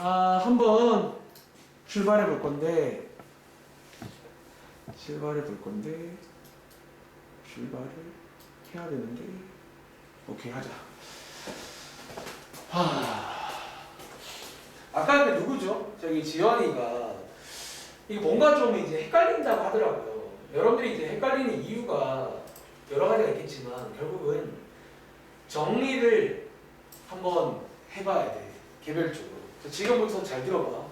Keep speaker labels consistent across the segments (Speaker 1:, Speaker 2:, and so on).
Speaker 1: 한번 출발해 볼 건데, 출발을 해야 되는데, 오케이, 하자. 아까 그 누구죠? 저기 지연이가, 이게 뭔가 좀 이제 헷갈린다고 하더라고요. 여러분들이 이제 헷갈리는 이유가 여러 가지가 있겠지만, 결국은 정리를 한번 해봐야 돼. 개별적으로. 지금부터 잘 들어봐.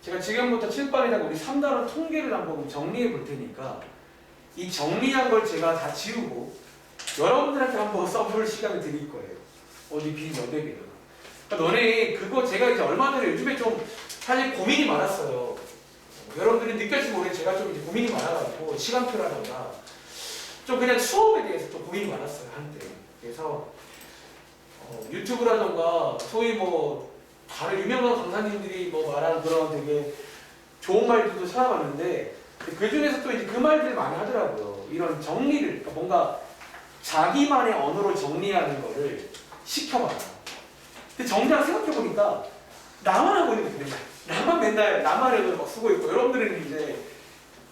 Speaker 1: 제가 지금부터 칠판에다가 우리 3단원 통계를 한번 정리해 볼 테니까 이 정리한 걸 제가 다 지우고 여러분들한테 한번 써볼 시간을 드릴 거예요. 어디 빈 여백에다가. 그러니까 너네 그거 제가 이제 얼마 전에 요즘에 좀 사실 고민이 많았어요. 여러분들이 느낄지 모르겠는데 제가 좀 이제 고민이 많아가지고 시간표라던가 좀 그냥 수업에 대해서 좀 고민이 많았어요 한때. 그래서 유튜브라던가 소위 뭐 다른 유명한 강사님들이 뭐 말하는 그런 되게 좋은 말들도 찾아봤는데 그 중에서 또 이제 그 말들 많이 하더라고요. 이런 정리를, 그러니까 뭔가 자기만의 언어로 정리하는 거를 시켜봐라. 근데 정작 생각해보니까 나만 하고 있는 게 맨날. 나만 맨날 나만의 언어를 막 쓰고 있고 여러분들은 이제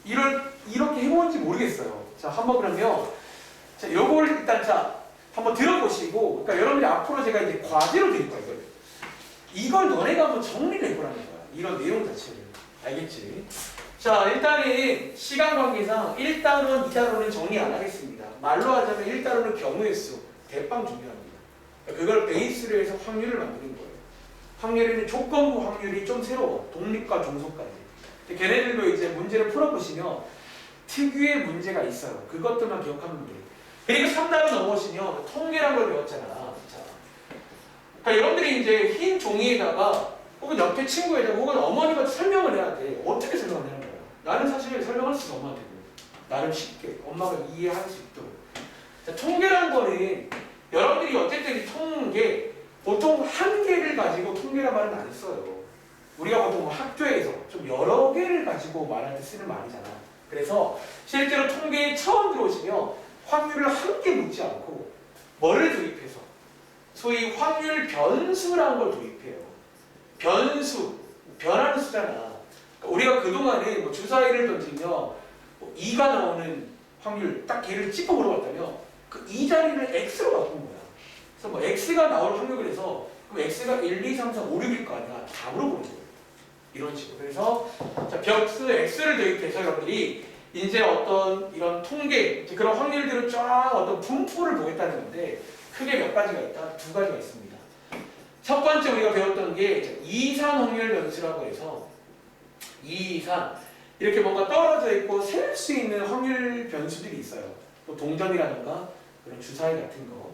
Speaker 1: 이렇게 해본지 모르겠어요. 자, 한번 그러면 자, 요걸 일단 자, 한번 들어보시고, 그러니까 여러분들이 앞으로 제가 이제 과제로 드릴 거예요. 이걸 너네가 한번 정리를 해보라는 거야. 이런 내용 자체를. 알겠지? 자, 일단은 시간 관계상 1단원, 2단원은 정리 안 하겠습니다. 말로 하자면 1단원은 경우의 수, 대빵 중요합니다. 그걸 베이스로 해서 확률을 만드는 거예요. 확률에는 조건부 확률이 좀 새로워. 독립과 종속까지. 걔네들도 이제 문제를 풀어보시면 특유의 문제가 있어요. 그것들만 기억하면 돼요. 그리고 3단원 넘어오시면 통계라는 걸 배웠잖아. 그러니까 여러분들이 이제 흰 종이에다가 혹은 옆에 친구에다가 혹은 어머니가 설명을 해야 돼. 어떻게 설명을 하는 거야? 나는 사실 설명할 수 있어, 엄마한테. 나름 쉽게 엄마가 이해할 수 있도록. 자, 통계라는 거는 여러분들이 어쨌든 이 통계 보통 한 개를 가지고 통계란 말은 안 써요. 우리가 보통 학교에서 좀 여러 개를 가지고 말할 때 쓰는 말이잖아. 그래서 실제로 통계에 처음 들어오시면 확률을 한 개 묻지 않고 뭐를 도입해서 소위 확률 변수라는 걸 도입해요. 변수, 변하는 수잖아. 그러니까 우리가 그동안에 뭐 주사위를 던지면 뭐 2가 나오는 확률 딱 걔를 짚어 물어봤다면 그 2 자리를 x로 바꾼 거야. 그래서 뭐 x가 나올 확률을 해서 그럼 x가 1, 2, 3, 4, 5, 6일 거 아니야. 다 물어보는 거예요. 이런 식으로. 그래서 자, 벽수 x를 도입해서 여러분들이 이제 어떤 이런 통계, 그런 확률들을 쫙 어떤 분포를 보겠다는 건데 크게 몇 가지가 있다? 두 가지가 있습니다. 첫 번째 우리가 배웠던 게 이산 확률 변수라고 해서 이산 이렇게 뭔가 떨어져 있고 셀 수 있는 확률 변수들이 있어요. 또 동전이라든가 그런 주사위 같은 거.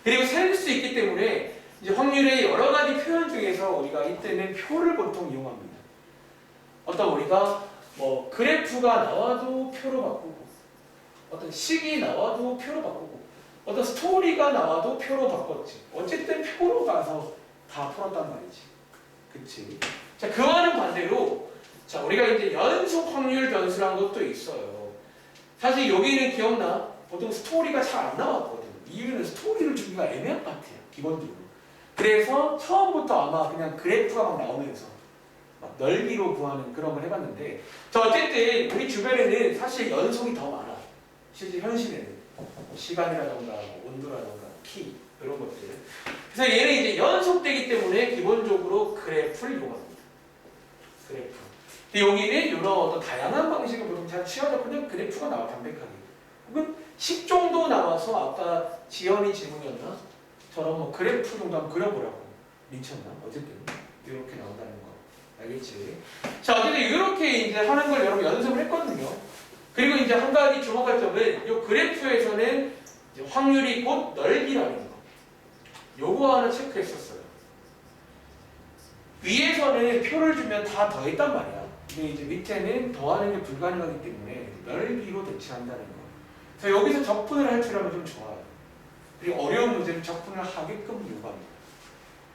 Speaker 1: 그리고 셀 수 있기 때문에 이제 확률의 여러 가지 표현 중에서 우리가 이때는 표를 보통 이용합니다. 어떤 우리가 뭐 그래프가 나와도 표로 바꾸고 어떤 식이 나와도 표로 바꾸고 어떤 스토리가 나와도 표로 바꿨지. 어쨌든 표로 가서 다 풀었단 말이지. 그치? 자, 그와는 반대로 자, 우리가 이제 연속 확률 변수라는 것도 있어요. 사실 여기는 기억나? 보통 스토리가 잘 안 나왔거든. 이유는 스토리를 주기가 애매한 것 같아요. 기본적으로. 그래서 처음부터 아마 그냥 그래프가 막 나오면서 막 넓이로 구하는 그런 걸 해봤는데 자, 어쨌든 우리 주변에는 사실 연속이 더 많아. 실제 현실에는. 시간이라던가 온도라던가 키 이런 것들. 그래서 얘는 이제 연속되기 때문에 기본적으로 그래프를 이용합니다. 그래프. 근데 여기는 이런 어떤 다양한 방식을 보통 잘 취하다 보면 그래프가 나와 담백하게. 혹은 식 정도 나와서 아까 지연이 질문이었나? 저런 뭐 그래프 정도 한번 그려보라고. 미쳤나? 어쨌든 이렇게 나온다는 거. 알겠지? 자, 어쨌든 이렇게 이제 하는 걸 여러분 연습을 했거든요. 그리고 이제 한 가지 주목할 점은 이 그래프에서는 이제 확률이 곧 넓이라는 거. 요거 하나 체크했었어요. 위에서는 표를 주면 다 더했단 말이야. 근데 이제 밑에는 더하는 게 불가능하기 때문에 넓이로 대체한다는 거. 그래서 여기서 적분을 할 줄 알면 좀 좋아요. 그리고 어려운 문제는 적분을 하게끔 요구합니다.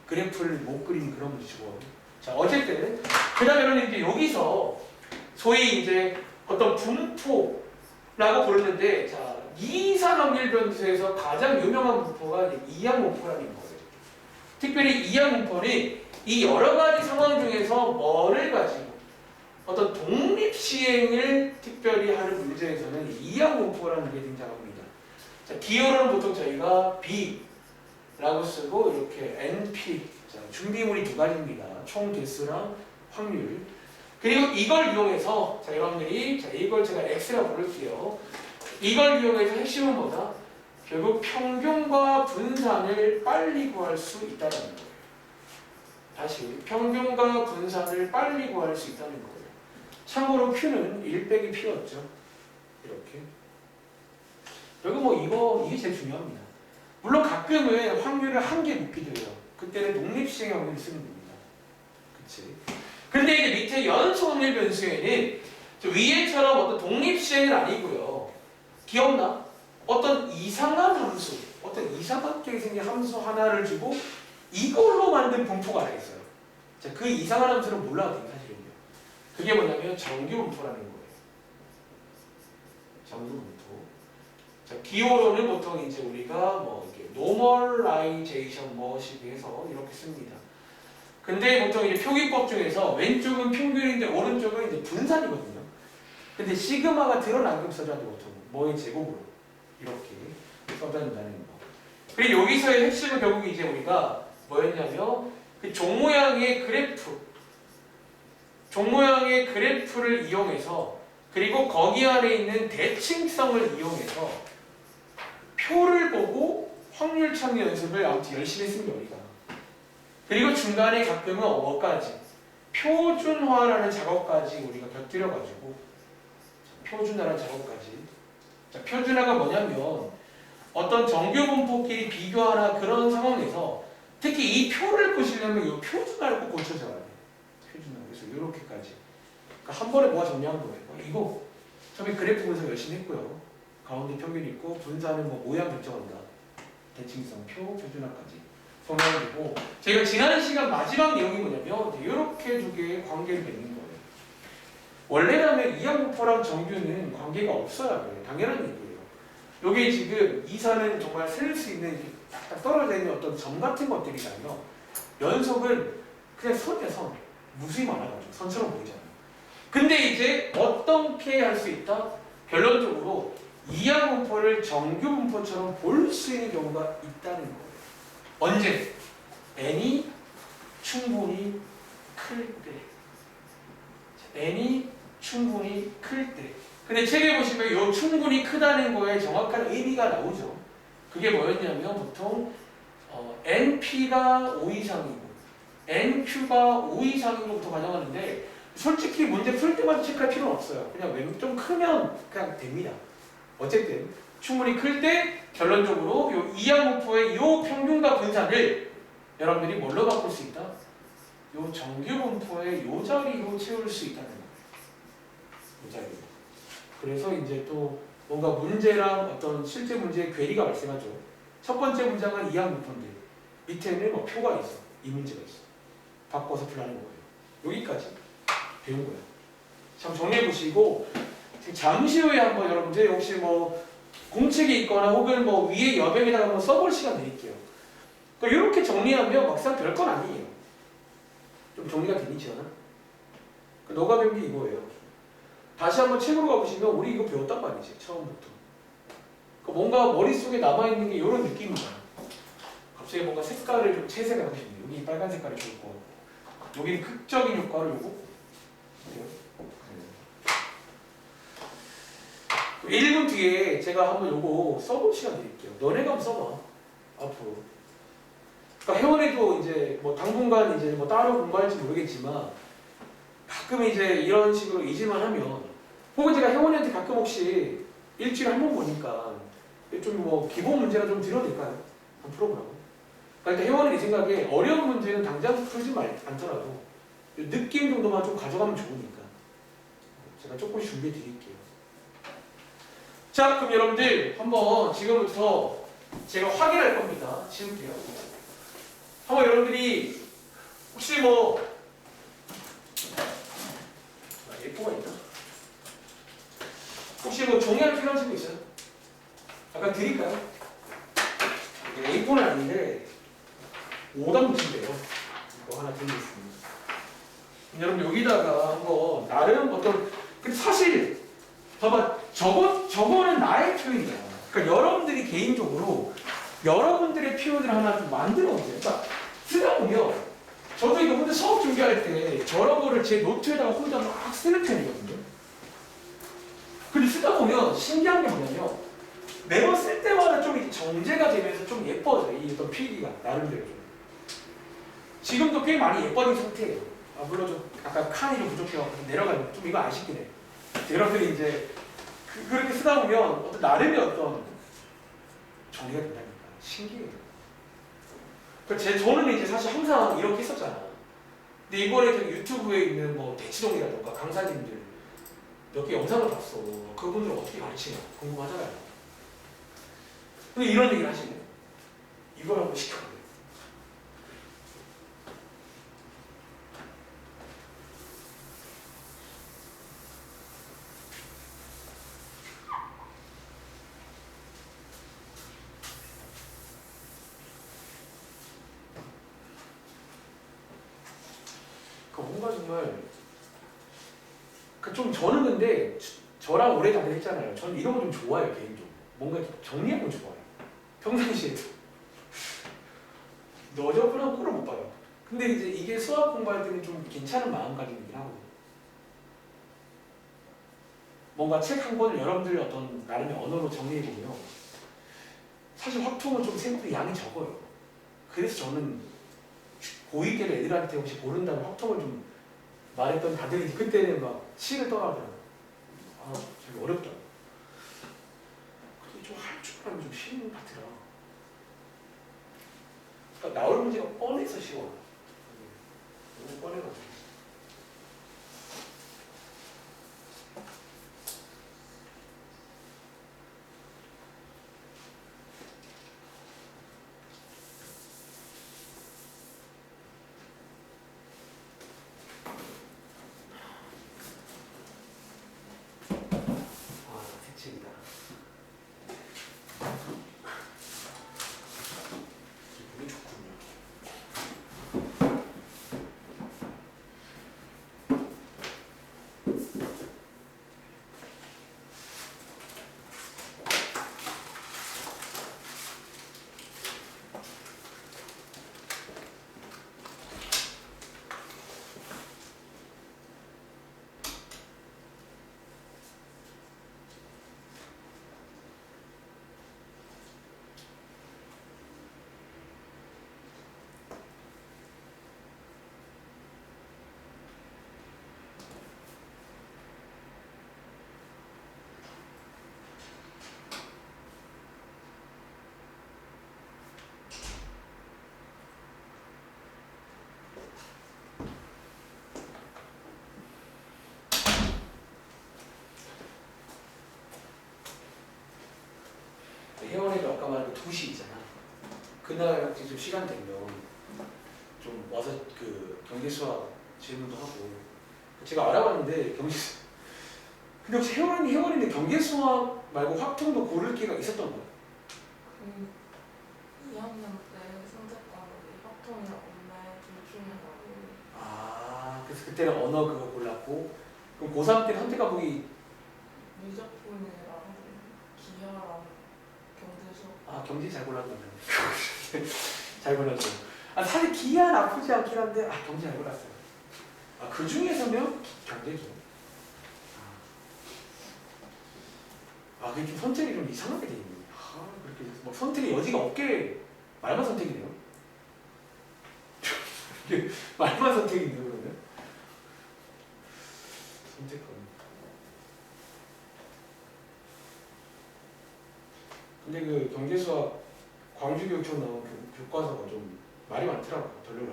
Speaker 1: 그래프를 못 그리는 그런 문제고. 자, 어쨌든 그 다음에는 이제 여기서 소위 이제 어떤 분포라고 부르는데, 자, 이산 확률 변수에서 가장 유명한 분포가 이제 이항분포라는 거예요. 특별히 이항분포는 이 여러 가지 상황 중에서 어떤 독립 시행을 특별히 하는 문제에서는 이항 문법이라는 게 등장합니다. 자, 기호로는 보통 저희가 B라고 쓰고 이렇게 NP, 자, 준비물이 두 가지입니다. 총 개수랑 확률. 그리고 이걸 이용해서 자, 여러분들이 자, 이걸 제가 X라고 부를게요. 이걸 이용해서 핵심은 뭐다? 결국 평균과 분산을 빨리 구할 수 있다는 거예요. 다시 평균과 분산을 빨리 구할 수 있다는 거예요. 참고로 Q는 1 빼기 P였죠. 이렇게. 그리고 뭐 이게 제일 중요합니다. 물론 가끔은 확률을 한 개 묶기도 해요. 그때는 독립시행 확률을 쓰는 겁니다. 그치? 근데 이제 밑에 연속 확률 변수에는 위에처럼 어떤 독립시행은 아니고요. 기억나? 어떤 이상한 함수, 어떤 이상하게 생긴 함수 하나를 주고 이걸로 만든 분포가 하나 있어요. 자, 그 이상한 함수는 몰라도 돼요, 사실은요. 그게 뭐냐면 정규 분포라는 거예요. 정규 분포. 자, 기호로는 보통 이제 우리가 뭐 이렇게 normalization 뭐식 해서 이렇게 씁니다. 근데 보통 이제 표기법 중에서 왼쪽은 평균인데 오른쪽은 이제 분산이거든요. 근데 시그마가 드러나게 써줘도 보통 뭐의 제곱으로 이렇게 써준다는 거. 그리고 여기서의 핵심은 결국 이제 우리가 뭐였냐면 그 종 모양의 그래프를 이용해서 그리고 거기 안에 있는 대칭성을 이용해서 표를 보고 확률 찾는 연습을 아무튼 열심히 했습니다, 우리가. 그리고 중간에 가끔은 뭐까지? 표준화라는 작업까지 우리가 곁들여가지고 표준화라는 작업까지. 자, 표준화가 뭐냐면 어떤 정규 분포끼리 비교하나 그런 상황에서 특히 이 표를 보시려면 이 표준화를 꼭 고쳐줘야 돼요. 표준화. 그래서 이렇게까지. 그러니까 한 번에 뭐가 정리한 거예요. 이거 처음에 그래프 분석 열심히 했고요. 가운데 평균이 있고 분산은 뭐 모양 결정한다. 대칭성, 표준화까지 성향이고 제가 지난 시간 마지막 내용이 뭐냐면 이렇게 두 개의 관계를 맺는 거예요. 원래라면 이항분포랑 정규는 관계가 없어야 돼요. 당연한 얘기예요. 여기 지금 이산은 정말 쓸 수 있는 이렇게 딱 떨어져 있는 어떤 점 같은 것들이잖아요. 연속은 그냥 선이야, 선. 무수히 많아가지고 선처럼 보이잖아요. 근데 이제 어떻게 할 수 있다? 결론적으로 이항분포를 정규분포처럼 볼 수 있는 경우가 있다는 거예요. 언제? n이 충분히 클 때. n이 충분히 클 때. 근데 책에 보시면 이 충분히 크다는 거에 정확한 의미가 나오죠. 그게 뭐였냐면 보통 NP가 5 이상이고 NQ가 5 이상으로부터 가정하는데 솔직히 문제 풀 때마다 체크할 필요는 없어요. 그냥 좀 크면 그냥 됩니다. 어쨌든 충분히 클 때 결론적으로 요 이항분포의 요 평균과 분산을 여러분들이 뭘로 바꿀 수 있다? 요 정규분포의 요 자리로 채울 수 있다는 거예요. 요 자리로. 그래서 이제 또 뭔가 문제랑 어떤 실제 문제의 괴리가 발생하죠. 첫 번째 문장은 이항분포인데 밑에는 뭐 표가 있어. 이 문제가 있어. 바꿔서 풀라는 거예요. 여기까지 배운 거예요. 참 정리해 보시고 잠시 후에 한번 여러분들 혹시 뭐 공책이 있거나 혹은 뭐 위에 여백에다가 한번 써볼 시간 드릴게요. 그러니까 이렇게 정리하면 막상 별건 아니에요. 좀 정리가 되니 지원아? 너가 배운 게 이거예요. 다시 한번 책으로 가보시면 우리 이거 배웠단 말이지 처음부터. 그러니까 뭔가 머릿속에 남아있는 게 이런 느낌이야. 갑자기 뭔가 색깔을 좀 채색을 하고 싶네요. 여기 빨간 색깔이 좋을 것 같고 여기는 극적인 효과를 요거 1분 뒤에 제가 한번 요거 써볼 시간 드릴게요. 너네가 한번 써봐. 앞으로. 그러니까 회원에도 이제 뭐 당분간 이제 뭐 따로 공부할지 모르겠지만 가끔 이제 이런 식으로 잊을만 하면 혹은 제가 회원한테 가끔 혹시 일주일에 한 번 보니까 좀 뭐 기본 문제나 좀 드려도 될까요? 한번 풀어보라고. 그러니까 회원은 이 생각에 어려운 문제는 당장 풀지 않더라도 느낌 정도만 좀 가져가면 좋으니까 제가 조금씩 준비해 드릴게요. 자, 그럼 여러분들 한번 지금부터 제가 확인할 겁니다. 지울게요. 한번 여러분들이 혹시 뭐 예뻐가 있나? 혹시 뭐 종이 하나 필요하신 거 있어요? 아까 드릴까요? A4는 아닌데 5단 붙인데요. 이거 하나 드리겠습니다. 여러분 여기다가 한번 나름 어떤 근데 사실 봐봐 저거는 나의 표현이야. 그러니까 여러분들이 개인적으로 여러분들의 표현을 하나 좀 만들어 보세요. 그러니까 쓰다 보면 저도 이거 혼자 수업 준비할 때 저런 거를 제 노트에다가 혼자 막 쓰는 편이거든요. 근데 쓰다 보면 신기한 게 뭐냐면 매번 쓸 때마다 좀 이렇게 정제가 되면서 좀 예뻐져요. 이 어떤 필기가 나름대로 좀. 지금도 꽤 많이 예뻐진 상태예요. 아, 물론 좀 아까 칸이 좀 부족해서 내려가면 좀 이거 아쉽긴 해. 여러분들이 이제 그렇게 쓰다 보면 어떤 나름의 어떤 정리가 된다니까. 신기해요. 저는 이제 사실 항상 이렇게 했었잖아. 근데 이번에 유튜브에 있는 뭐 대치동이라던가 강사님들 몇 개 영상을 봤어. 그분들 어떻게 가르치냐 궁금하잖아요. 근데 이런 얘기를 하시네. 이걸 한번 시켜보래. 뭔가 정말 좀 저는 근데 저랑 오래 다녔잖아요. 저는 이런 거 좀 좋아해요 개인적으로. 뭔가 정리하는 거 좋아해요. 평상시에도 너저분한 꼴을 못 봐요. 근데 이제 이게 수학 공부할 때는 좀 괜찮은 마음가짐이긴 하거든요. 뭔가 책 한 권을 여러분들 어떤 나름의 언어로 정리해보면 사실 확통은 좀 생각보다 양이 적어요. 그래서 저는 고2 때는 애들한테 혹시 고른다면 확통을 좀 말했던 다들 그때는 막 치를 떠나더라고요. 아, 되게 어렵다. 근데 좀 할 줄 알면 좀 쉬운 것 같더라. 그러니까 나올 문제가 뻔해서 쉬워. 너무 뻔해가지고. 아, 색칠이다. 기분이 좋군요. 혜원이도 아까 말한 그 2시 있잖아. 그날 좀 시간 되면 좀 와서 그 경제수학 질문도 하고. 제가 알아봤는데 근데 혹시 혜원이는 경제수학 말고 확통도 고를 기회가 있었던 거야?
Speaker 2: 2학년 때 선택 과목이 확통이랑 언어 둘 중에 하고
Speaker 1: 아, 그래서 그때는 언어 그거 골랐고 그럼 고3 때는 선택 과목이
Speaker 2: 미적분이랑 기하랑 경제수학.
Speaker 1: 아, 경제 잘 골랐네. 잘 골랐어. 아, 사실 기하 나쁘지 않긴 한데 아, 경제 잘 골랐어요. 아, 그 중에서면 경제죠. 아, 그게 좀 선택이 좀 이상하게 돼 있네. 아, 그렇게 돼서 막 선택의 여지가 없게 말만 선택이네요. 말만 선택인데 그러면? 선택권. 근데 그 경제수학 광주교육청 나온 교과서가 좀 말이 많더라고요. 별로라.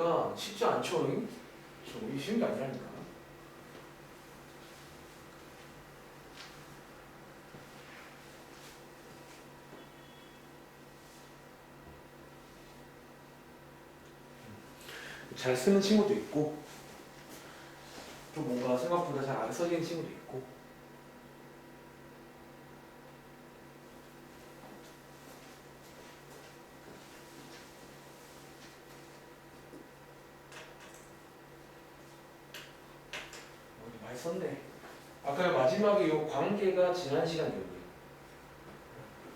Speaker 1: 보니까 쉽지 않죠. 이게 쉬운 게 아니라니까. 잘 쓰는 친구도 있고 좀 뭔가 생각보다 잘 안 써지는 친구도 있고. 많이 썼네. 아까 마지막에 요 관계가 지난 시간이었네요.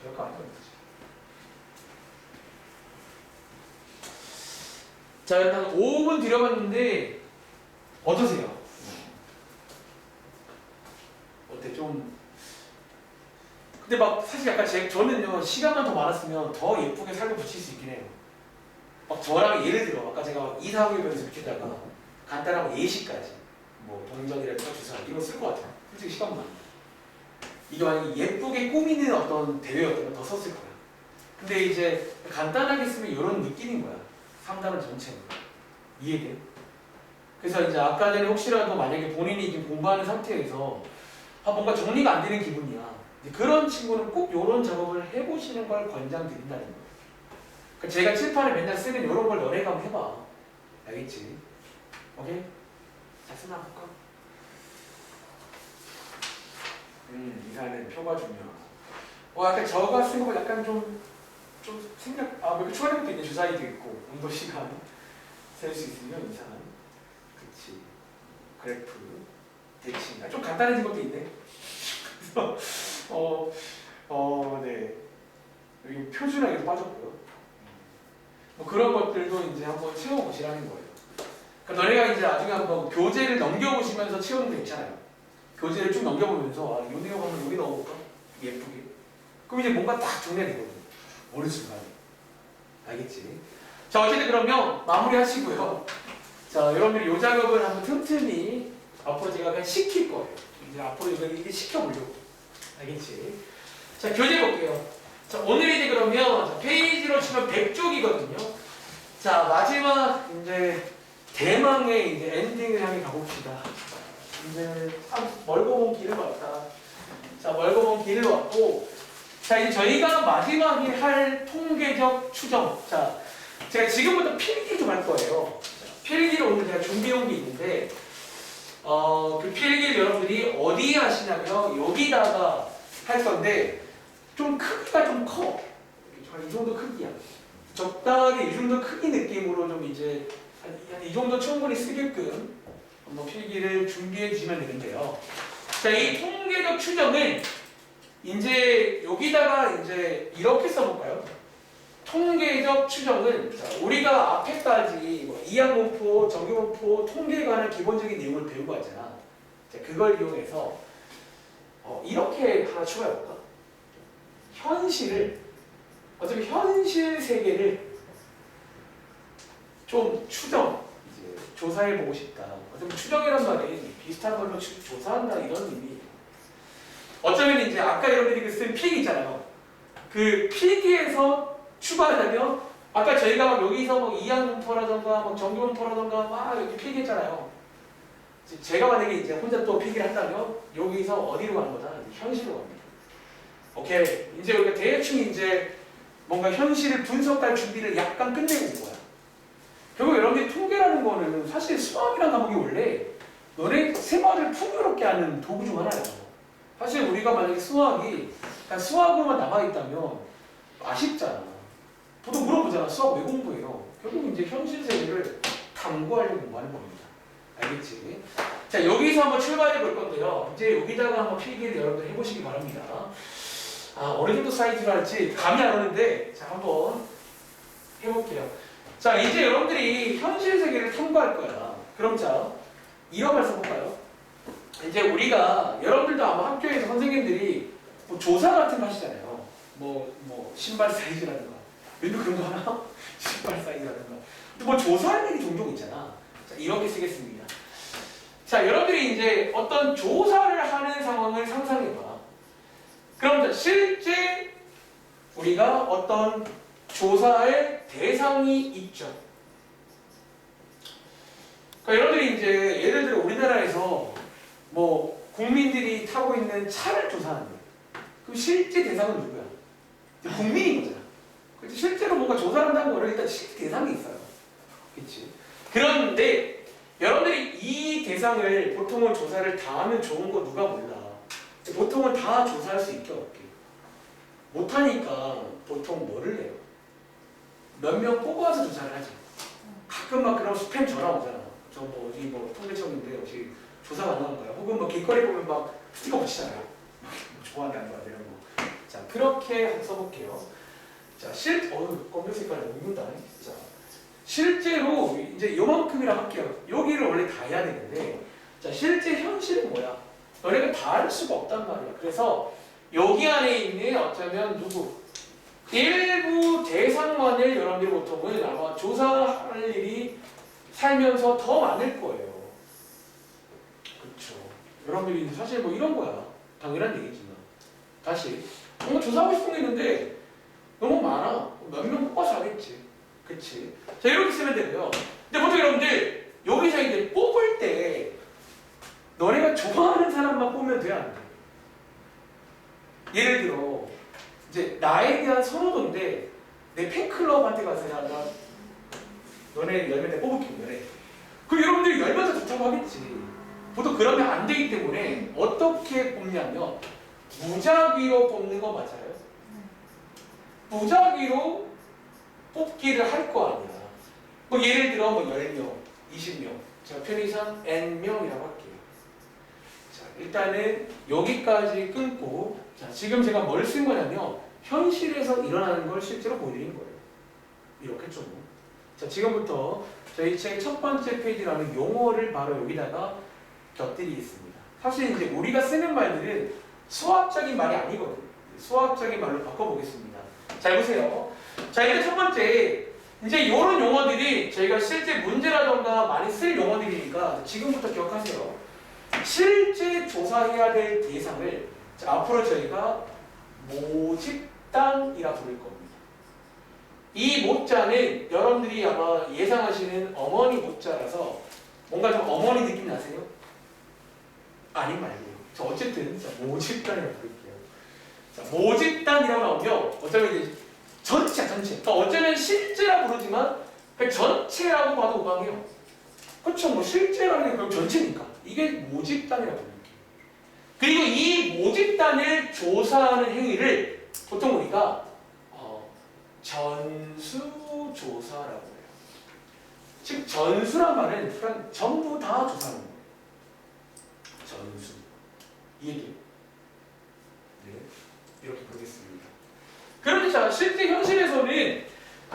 Speaker 1: 별거 아니었지. 자, 일단 5분 들여봤는데 어떠세요? 어때? 좀 근데 막 사실 약간 저는요 시간만 더 많았으면 더 예쁘게 살고 붙일 수 있긴 해요. 막 저랑 예를 들어 아까 제가 이상하게 변해서 붙이다가 간단한 거 예시까지 뭐 동정이라든가 주사 이런 거 쓸 것 같아요. 솔직히 시간만 많으면. 이게 만약에 예쁘게 꾸미는 어떤 대회였다면 더 썼을 거야. 근데 이제 간단하게 쓰면 이런 느낌인 거야. 상담은 전체는. 이해돼? 그래서 이제 아까 전에 혹시라도 만약에 본인이 지금 공부하는 상태에서 뭔가 정리가 안 되는 기분이야. 그런 친구는 꼭 이런 작업을 해보시는 걸 권장드린다는 거예요. 그러니까 제가 칠판에 맨날 쓰는 이런 걸 너네가 한번 해봐. 알겠지? 오케이? 자, 쓰나 볼까? 이사는 표가 중요하고. 약간 저가 쓴 거보다 약간 좀 생각, 몇 개 추가된 것도 있네. 주사위도 있고, 운도 시간 셀 수 있으면 이상한. 그치. 그래프, 대칭. 좀 간단해진 것도 있네. 그래서, 네. 여기 표준화에도 빠졌고요. 뭐 그런 것들도 이제 한번 채워보시라는 거예요. 그러니까 너네가 이제 나중에 한번 교재를 넘겨보시면서 채우는 거 있잖아요. 교재를 쭉 넘겨보면서 이 내용 한번 여기 넣어볼까? 예쁘게. 그럼 이제 뭔가 딱 정리가 되거든요. 어느 순간에. 알겠지? 자, 어쨌든 그러면 마무리 하시고요. 자, 여러분들이 이 작업을 한번 틈틈이 앞으로 제가 그냥 시킬 거예요. 이제 앞으로 이게 시켜보려고. 알겠지? 자, 교재 볼게요. 자, 오늘 이제 그러면 페이지로 치면 100쪽이거든요. 자, 마지막 이제 대망의 이제 엔딩을 향해 가봅시다. 이제 참 멀고 먼 길을 왔다. 자, 멀고 먼 길을 왔고, 자, 이제 저희가 마지막에 할 통계적 추정. 자, 제가 지금부터 필기 좀 할 거예요. 자, 필기를 오늘 제가 준비해온 게 있는데, 그 필기를 여러분들이 어디에 하시냐면 여기다가 할 건데, 좀 크기가 좀 커. 이 정도 크기야. 적당하게 이 정도 크기 느낌으로 좀 이제 한 이 정도 충분히 쓰게끔 한번 필기를 준비해 주시면 되는데요. 자, 이 통계적 추정을 이제 여기다가 이제 이렇게 써볼까요? 통계적 추정은 자, 우리가 앞에까지 뭐 이항분포, 정규분포, 통계에 관한 기본적인 내용을 배우고 왔잖아. 자, 그걸 이용해서 이렇게 하나 추가해볼까? 현실을 어차피 현실 세계를 좀 추정, 이제 조사해보고 싶다. 어차피 추정이란 말이 비슷한 걸로 조사한다 이런 의미예요. 어쩌면 이제 아까 여러분들이 쓴 필기 있잖아요. 그 필기에서 추가하자면 아까 저희가 막 여기서 뭐 이항분포라던가 뭐 정규분포라던가 막 이렇게 필기했잖아요. 제가 만약에 이제 혼자 또 필기를 한다면 여기서 어디로 가는 거다? 현실로 갑니다. 오케이. 이제 우리가 대충 이제 뭔가 현실을 분석할 준비를 약간 끝내고 온 거야. 결국 여러분들이 통계라는 거는 사실 수학이라는 과목이 원래 너네 생활을 풍요롭게 하는 도구 중 하나예요. 사실 우리가 만약에 수학이 그냥 수학으로만 남아있다면 아쉽잖아. 보통 물어보잖아. 수학 왜 공부해요? 결국 이제 현실 세계를 탐구하려고 공부하는 겁니다. 알겠지? 자, 여기서 한번 출발해 볼 건데요. 이제 여기다가 한번 필기를 여러분들 해보시기 바랍니다. 어느 정도 사이즈로 할지 감이 안 오는데, 자, 한번 해볼게요. 자, 이제 여러분들이 현실 세계를 탐구할 거야. 그럼 자, 이런 말 써볼까요? 이제 우리가, 여러분들도 아마 학교에서 선생님들이 뭐 조사 같은 거 하시잖아요. 뭐, 신발 사이즈라든가. 왠지 그런 거 하나? 신발 사이즈라든가. 뭐 조사할 일이 종종 있잖아. 자, 이렇게 쓰겠습니다. 자, 여러분들이 이제 어떤 조사를 하는 상황을 상상해봐. 그럼 실제 우리가 어떤 조사할 대상이 있죠. 그러니까 여러분들이 이제 예를 들어 우리나라에서 뭐 국민들이 타고 있는 차를 조사하는 거예요. 그럼 실제 대상은 누구야? 국민인 거잖아. 그렇지? 실제로 뭔가 조사를 한다는 거는 일단 실제 대상이 있어요. 그렇지? 그런데 여러분들이 이 대상을 보통은 조사를 다 하면 좋은 거 누가 몰라. 보통은 다 조사할 수 있게 없게. 못하니까 보통 뭐를 해요? 몇 명 뽑아서 조사를 하죠. 가끔 막 그런 스팸 전화 오잖아. 저 뭐 어디 뭐 통계청인데 혹시 조사 가능한가요? 혹은 뭐 길거리 보면 막 스티커 붙이잖아요. 좋아하는 안 좋아하는 이런 거. 자, 그렇게 한번 써볼게요. 자, 검정 색깔 녹는다. 자, 실제로 이제 요만큼이라 할게요. 여기를 원래 다 해야 되는데, 자, 실제 현실은 뭐야? 너네가 다 할 수가 없단 말이야. 그래서 여기 안에 있는 어쩌면 누구? 일부 대상만을 여러분들이 보통은 아마 조사할 일이 살면서 더 많을 거예요. 그렇죠. 여러분들이 사실 뭐 이런 거야. 당연한 얘기지만. 다시 뭔가 조사하고 싶은 게 있는데 너무 많아. 몇 명 뽑아서 하겠지. 그치? 자, 이렇게 쓰면 되고요. 근데 보통 여러분들 여기서 이제 뽑을 때 너네가 좋아하는 사람만 뽑으면 돼, 안 돼? 예를 들어 이제 나에 대한 선호도인데 내 팬클럽한테 가서 나 너네 열면 내가 뽑을게, 너네. 그럼 여러분들이 열면 더 좋다고 하겠지. 보통 그러면 안 되기 때문에 어떻게 뽑냐면 무작위로 뽑는 거 맞아요? 무작위로 뽑기를 할 거 아니야. 뭐 예를 들어 뭐 10명, 20명. 제가 편의상 N명이라고 할게요. 자, 일단은 여기까지 끊고, 자, 지금 제가 뭘 쓴 거냐면 현실에서 일어나는 걸 실제로 보여드린 거예요. 이렇게 좀. 자, 지금부터 저희 책 첫 번째 페이지라는 용어를 바로 여기다가 곁들이겠습니다. 사실 이제 우리가 쓰는 말들은 수학적인 말이 아니거든요. 수학적인 말로 바꿔보겠습니다. 잘 보세요. 자, 일단 첫 번째, 이제 이런 용어들이 저희가 실제 문제라던가 많이 쓸 용어들이니까 지금부터 기억하세요. 실제 조사해야 될 대상을 자, 앞으로 저희가 모집단이라 부를 겁니다. 이 모자는 여러분들이 아마 예상하시는 어머니 모자라서 뭔가 좀 어머니 느낌 나세요? 아니 말고요. 자, 어쨌든 자, 모집단이라고 부를게요. 자, 모집단이라고 나오면 어쩌면 이제 전체야, 전체. 그러니까 어쩌면 실제라 부르지만 그냥 전체라고 봐도 무방해요. 그렇죠. 뭐 실제라는 게 그럼 전체니까. 이게 모집단이라고 부를게요. 그리고 이 모집단을 조사하는 행위를 보통 우리가 전수조사라고 해요. 즉 전수란 말은 그냥 전부 다 조사하는 거예요. 전수. 이해돼요? 네, 이렇게 보겠습니다. 그런데 자, 실제 현실에서는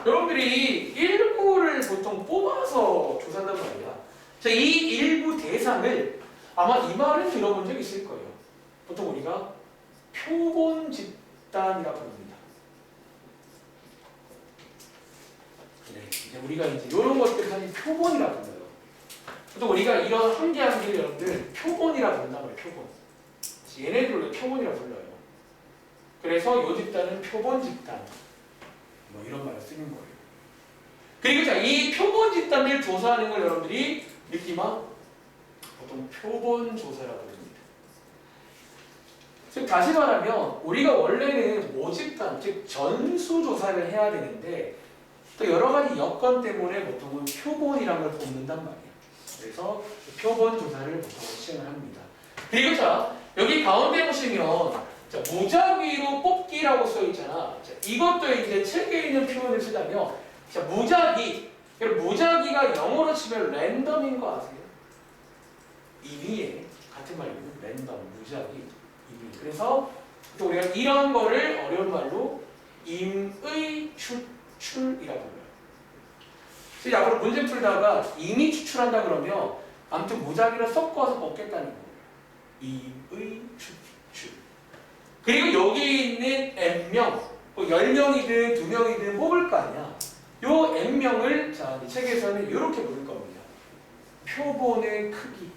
Speaker 1: 여러분들이 일부를 보통 뽑아서 조사한단 말이야. 자, 이 일부 대상을 아마 이 말은 들어본 적 있을 거예요. 보통 우리가 표본 집단이라고 부릅니다. 네, 이제 우리가 이제 이런 것들 사실 표본이라고 불러요. 보통 우리가 이런 한 개 한 개를 여러분들 표본이라고 부른단 말이에요. 표본. 얘네들로 표본이라고 불러요. 그래서 이 집단은 표본 집단. 뭐 이런 말을 쓰는 거예요. 그리고 자, 이 표본 집단을 조사하는 걸 여러분들이 느끼마 보통 표본 조사라고 합니다. 즉 다시 말하면 우리가 원래는 모집단, 즉 전수 조사를 해야 되는데 또 여러 가지 여건 때문에 보통은 표본이라는 걸 뽑는단 말이에요. 그래서 표본 조사를 보통 시행을 합니다. 그리고 자, 여기 가운데 보시면 자, 무작위로 뽑기라고 써 있잖아. 자, 이것도 이제 책에 있는 표현을 쓰자면 자, 무작위. 무작위가 영어로 치면 랜덤인 거 아세요? 임의의 같은 말이거든요. 랜덤, 무작위, 임의. 그래서 또 우리가 이런 거를 어려운 말로 임의 추출이라고 불러요. 그래서 앞으로 문제 풀다가 임의 추출한다 그러면 아무튼 무작위로 섞어서 뽑겠다는 거예요. 임의 추출. 그리고 여기 있는 N명, 뭐 10명이든 2명이든 뽑을 거 아니야. 요 N명을 자, 이 책에서는 이렇게 부를 겁니다. 표본의 크기.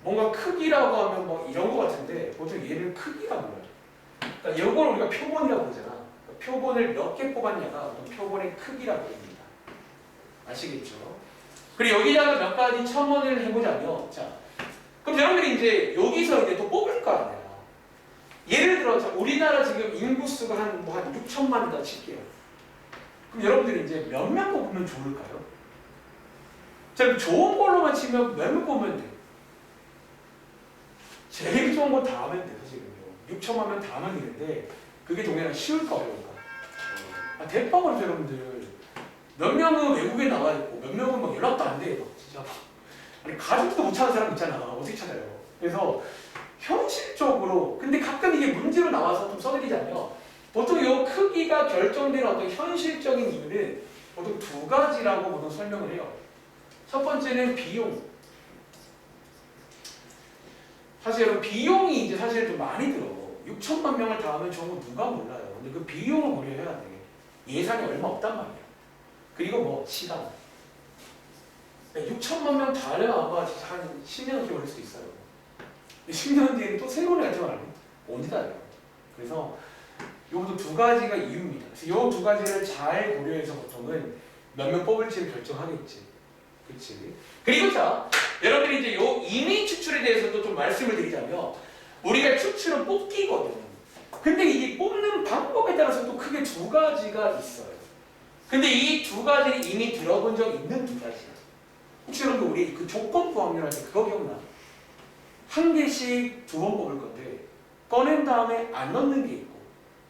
Speaker 1: 뭔가 크기라고 하면 뭐 이런 거 같은데 보통 얘를 크기라고 불러요. 그러니까 이걸 우리가 표본이라고 그러잖아. 그러니까 표본을 몇 개 뽑았냐가 보통 표본의 크기라고 합니다. 아시겠죠? 그리고 여기다가 몇 가지 첨언을 해보자면, 자, 그럼 여러분들이 이제 여기서 이제 또 뽑을 거 아니야. 예를 들어, 자, 우리나라 지금 인구수가 한 6천만이다 칠게요. 그럼 여러분들이 이제 몇 명 뽑으면 좋을까요? 자, 그럼 좋은 걸로만 치면 몇 명 뽑으면 돼? 제일 좋은 거 다 하면 돼, 사실은요. 6천만 명 다 하면 되는데, 그게 동해가 쉬울까 어려울까? 대박으로 여러분들. 몇 명은 외국에 나와 있고, 몇 명은 막 연락도 안 돼. 막 진짜. 아니, 가족도 못 찾는 사람 있잖아. 어떻게 찾아요? 그래서, 현실적으로, 근데 가끔 이게 문제로 나와서 좀 써드리자면, 보통 이 크기가 결정되는 어떤 현실적인 이유는 보통 두 가지라고 보통 설명을 해요. 첫 번째는 비용. 사실 여러분, 비용이 이제 사실 좀 많이 들어. 6천만 명을 다 하면 저거 누가 몰라요. 근데 그 비용을 고려해야 돼. 예산이 얼마 없단 말이야. 그리고 뭐, 시간. 6천만 명 다 하려면 아마 진짜 한 10년 넘게 걸릴 수도 있어요. 10년 뒤에는 또 새로운 애가 태어나면 언제 다 해요. 그래서 요것도 두 가지가 이유입니다. 그래서 요 두 가지를 잘 고려해서 보통은 몇 명 뽑을지를 결정하겠지. 그치? 그리고 자, 여러분들이 이제 요 임의 추출에 대해서도 좀 말씀을 드리자면, 우리가 추출은 뽑기거든. 근데 이 뽑는 방법에 따라서 또 크게 두 가지가 있어요. 근데 이 두 가지는 이미 들어본 적 있는 두 가지야. 혹시 여러분 우리 그 조건부 확률할 때 그거 기억나? 한 개씩 두 번 뽑을 건데, 꺼낸 다음에 안 넣는 게 있고,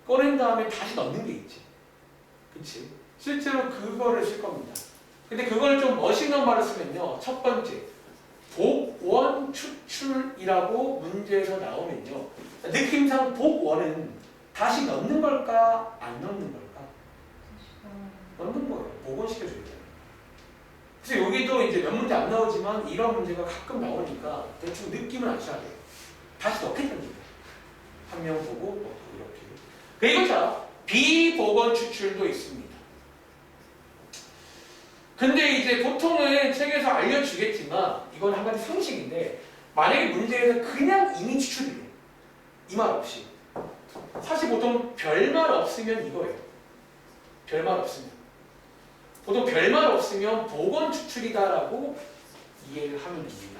Speaker 1: 꺼낸 다음에 다시 넣는 게 있지. 그치? 실제로 그거를 쓸 겁니다. 근데 그걸 좀 멋있는 말을 쓰면요. 첫 번째, 복원 추출이라고 문제에서 나오면요. 느낌상 복원은 다시 넣는 걸까? 안 넣는 걸까? 넣는 거예요. 복원시켜줘야 돼요. 그래서 여기도 이제 몇 문제 안 나오지만 이런 문제가 가끔 나오니까 대충 느낌은 아셔야 돼요. 다시 넣겠다는 거예요. 한 명 보고 넣고 이렇게. 그리고 자, 비복원 추출도 있습니다. 근데 이제 보통은 책에서 알려주겠지만 이건 한 가지 상식인데, 만약에 문제에서 그냥 임의 추출이래. 이 말 없이. 사실 보통 별말 없으면 이거예요. 별말 없으면. 보통 별말 없으면 복원 추출이다라고 이해를 하면 됩니다.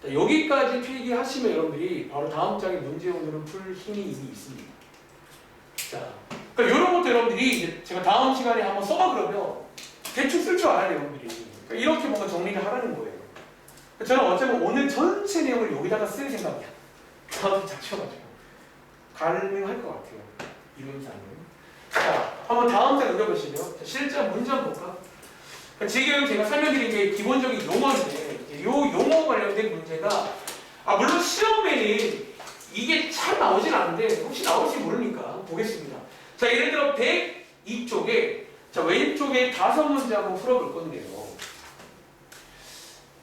Speaker 1: 자, 여기까지 필기하시면 여러분들이 바로 다음 장의 문제 오늘은 풀 힘이 이미 있습니다. 자, 그러니까 이런 것도 여러분들이 이제 제가 다음 시간에 한번 써봐 그러면 대충 쓸 줄 알아요, 여러분들이. 그러니까 이렇게 뭔가 정리를 하라는 거예요. 저는 어쩌면 오늘 전체 내용을 여기다가 쓸 생각이야. 다음 작쳐가지고 가능할 것 같아요. 이론상은. 자, 한번 다음 장 읽어보시면 실제 문제 한번 볼까? 그러니까 지금 제가 설명드린 게 기본적인 용어인데, 이 용어 관련된 문제가 물론 시험에는 이게 잘 나오진 않는데 혹시 나올지 모르니까 보겠습니다. 자, 예를 들어 102쪽에 자, 왼쪽에 5문제 한번 풀어볼 건데요.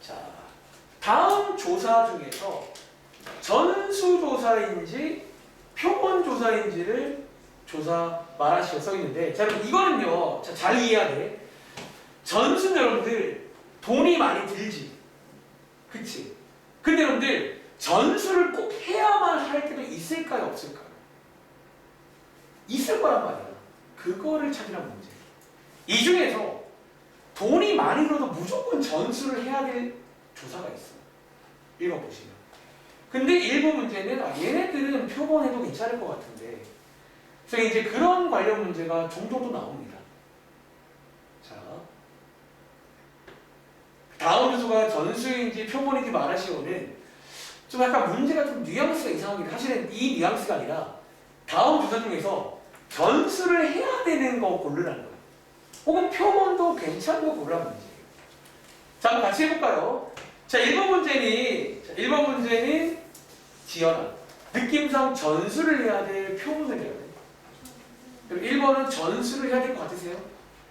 Speaker 1: 자, 다음 조사 중에서 전수조사인지 표본조사인지를 조사 말하시오 써있는데, 자, 여러분 이거는요, 자, 잘 이해해야 돼. 전수는 여러분들 돈이 많이 들지. 그치? 근데 여러분들 전수를 꼭 해야만 할 때도 있을까요? 없을까요? 있을 거란 말이야. 그거를 찾으란 문제. 이 중에서 돈이 많이 들어도 무조건 전수를 해야 될 조사가 있어. 읽어보시면. 근데 일부 문제는 얘네들은 표본해도 괜찮을 것 같은데, 그래서 이제 그런 관련 문제가 종종 또 나옵니다. 자, 다음 주소가 전수인지 표본인지 말하시오는 좀 약간 문제가 좀 뉘앙스가 이상하긴 해. 사실은 이 뉘앙스가 아니라 다음 주소 중에서 전수를 해야 되는 거 고르라는 거예요. 혹은 표본도 괜찮은 거 고르라는 문제예요. 자, 한번 같이 해볼까요? 자, 1번 문제는 지연아. 느낌상 전수를 해야 돼, 표본을 해야 돼? 그리고 1번은 전수를 해야 될 것 같으세요?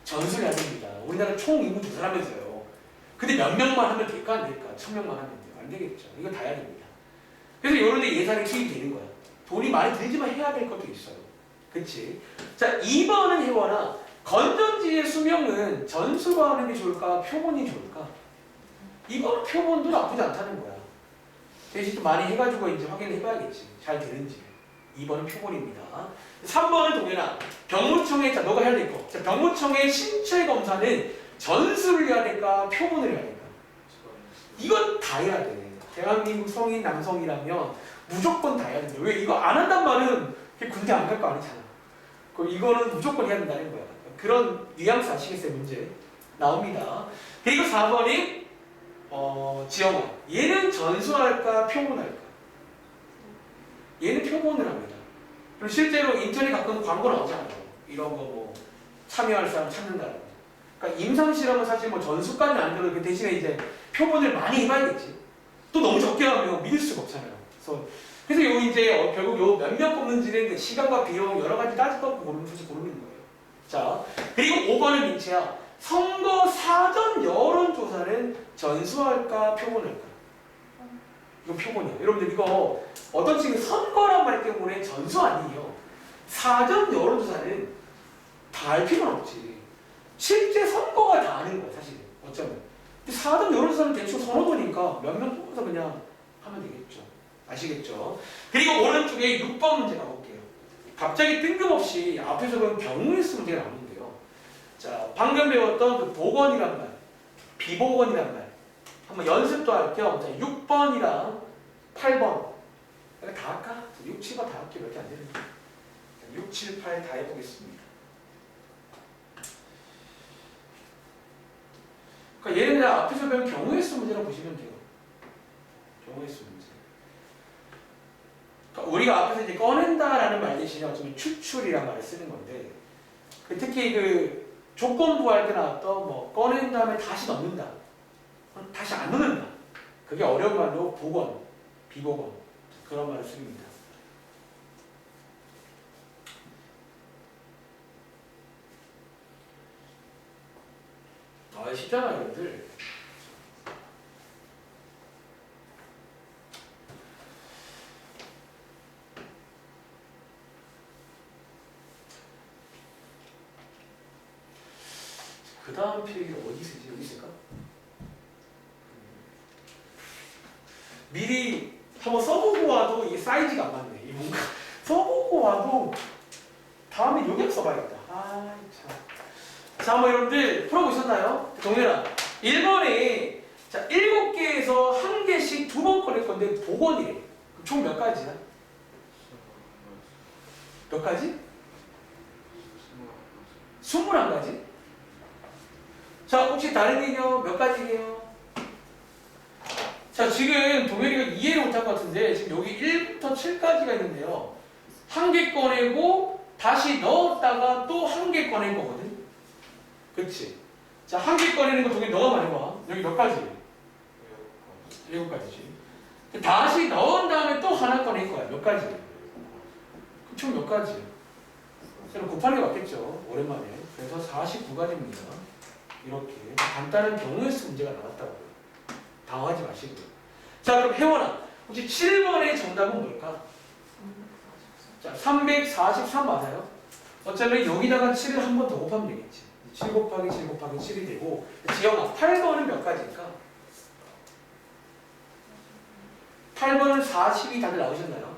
Speaker 1: 전수를 해야 됩니다. 우리나라 총 인구 조사하면서요. 근데 몇 명만 하면 될까 안 될까? 1000명만 하면 돼요. 안 되겠죠. 이거 다 해야 됩니다. 그래서 이런 데 예산이 투입이 되는 거야. 돈이 많이 들지만 해야 될 것도 있어요. 그치? 자, 2번은 혜원아. 건전지의 수명은 전수로 하는 게 좋을까? 표본이 좋을까? 이거는 표본도 나쁘지 않다는 거야. 대신 좀 많이 해가지고 이제 확인을 해봐야겠지. 잘 되는지. 2번은 표본입니다. 3번은 동현아. 병무청에, 자, 너가 해야 될 거. 자, 병무청의 신체 검사는 전수를 해야 될까? 표본을 해야 될까? 이건 다 해야 돼. 대한민국 성인 남성이라면 무조건 다 해야 된다. 왜? 이거 안 한단 말은 군대 안 갈 거 아니잖아. 그럼 이거는 무조건 해야 된다는 거야. 그런 뉘앙스 아시겠어요? 문제 나옵니다. 그리고 4번이 지영아. 얘는 전수할까? 표본할까? 얘는 표본을 합니다. 그리고 실제로 인터넷 가끔 광고 나오잖아요. 이런 거 뭐 참여할 사람 찾는다라고. 그러니까 임상실험은 사실 뭐 전수까지는 안 들어도 그 대신에 이제 표본을 많이 해봐야겠지. 또 너무 적게 하면 믿을 수가 없잖아요. 그래서 요 이제 결국 요 몇 명 뽑는지는 시간과 비용 여러 가지 따지고 고르는 거예요. 자, 그리고 5번은 민채야. 선거 사전 여론조사는 전수할까 표본할까? 이거 표본이에요. 여러분들 이거 어떤 친구 선거란 말 때문에 전수 아니에요. 사전 여론조사는 다 알 필요는 없지. 실제 선거가 다 아는 거야 사실 어쩌면. 근데 사전 여론조사는 대충 선호도니까 몇 명 뽑아서 그냥 하면 되겠죠. 아시겠죠? 그리고 오른쪽에 6번 문제 가볼게요. 갑자기 뜬금없이 앞에서 본 경우일수 문제가 나오는데요. 자, 방금 배웠던 그 복원이란 말, 비복원이란 말 한번 연습도 할 겸 6번이랑 8번 다 할까? 6, 7번 다 할게 몇 개 안 되는데 6, 7, 8 다 해보겠습니다. 그러니까 얘는 그냥 앞에서 배운 경우일수 문제라고 보시면 돼요. 경우일수 문제. 그러니까 우리가 앞에서 이제 꺼낸다라는 말 대신에 어쩌면 추출이라는 말을 쓰는 건데 특히 그 조건부 할 때 나왔던 뭐 꺼낸 다음에 다시 넣는다. 다시 안 넣는다. 그게 어려운 말로 복원, 비복원 그런 말을 씁니다. 쉽잖아요, 여러분들. 그 다음 필기가 어디 있을지 여기 있을까? 미리 한번 써보고 와도 이게 사이즈가 안 맞네. 이 뭔가 써보고 와도 다음에 여기 써봐야겠다. 아 참. 자, 한번 여러분들 풀어보셨나요? 동현아, 1번에 자 7개에서 1개씩 2번 꺼낼 건데 복원이래. 총 몇 가지야? 몇 가지? 21가지? 자, 혹시 다른 개념 몇 가지예요? 자, 지금 동현이가 이해를 못한 것 같은데 지금 여기 1부터 7까지가 있는데요. 1개 꺼내고 다시 넣었다가 또 1개 꺼낸 거거든. 그치? 자, 1개 꺼내는 거 동현이 너가 말해봐. 여기 몇 가지? 7가지지. 다시 넣은 다음에 또 하나 꺼낼 거야. 몇 가지? 총 몇 가지? 그럼 곱하는 게 맞겠죠. 오랜만에. 그래서 49가지입니다. 이렇게 간단한 경우일수 문제가 나왔다고요. 당황하지 마시고요. 자, 그럼 혜원아, 혹시 7번의 정답은 뭘까? 자, 343 맞아요? 어차피 여기다가 7을 한 번 더 곱하면 되겠지. 7 곱하기 7 곱하기 7이 되고. 지영아, 8번은 몇 가지일까? 8번은 40이 다들 나오셨나요?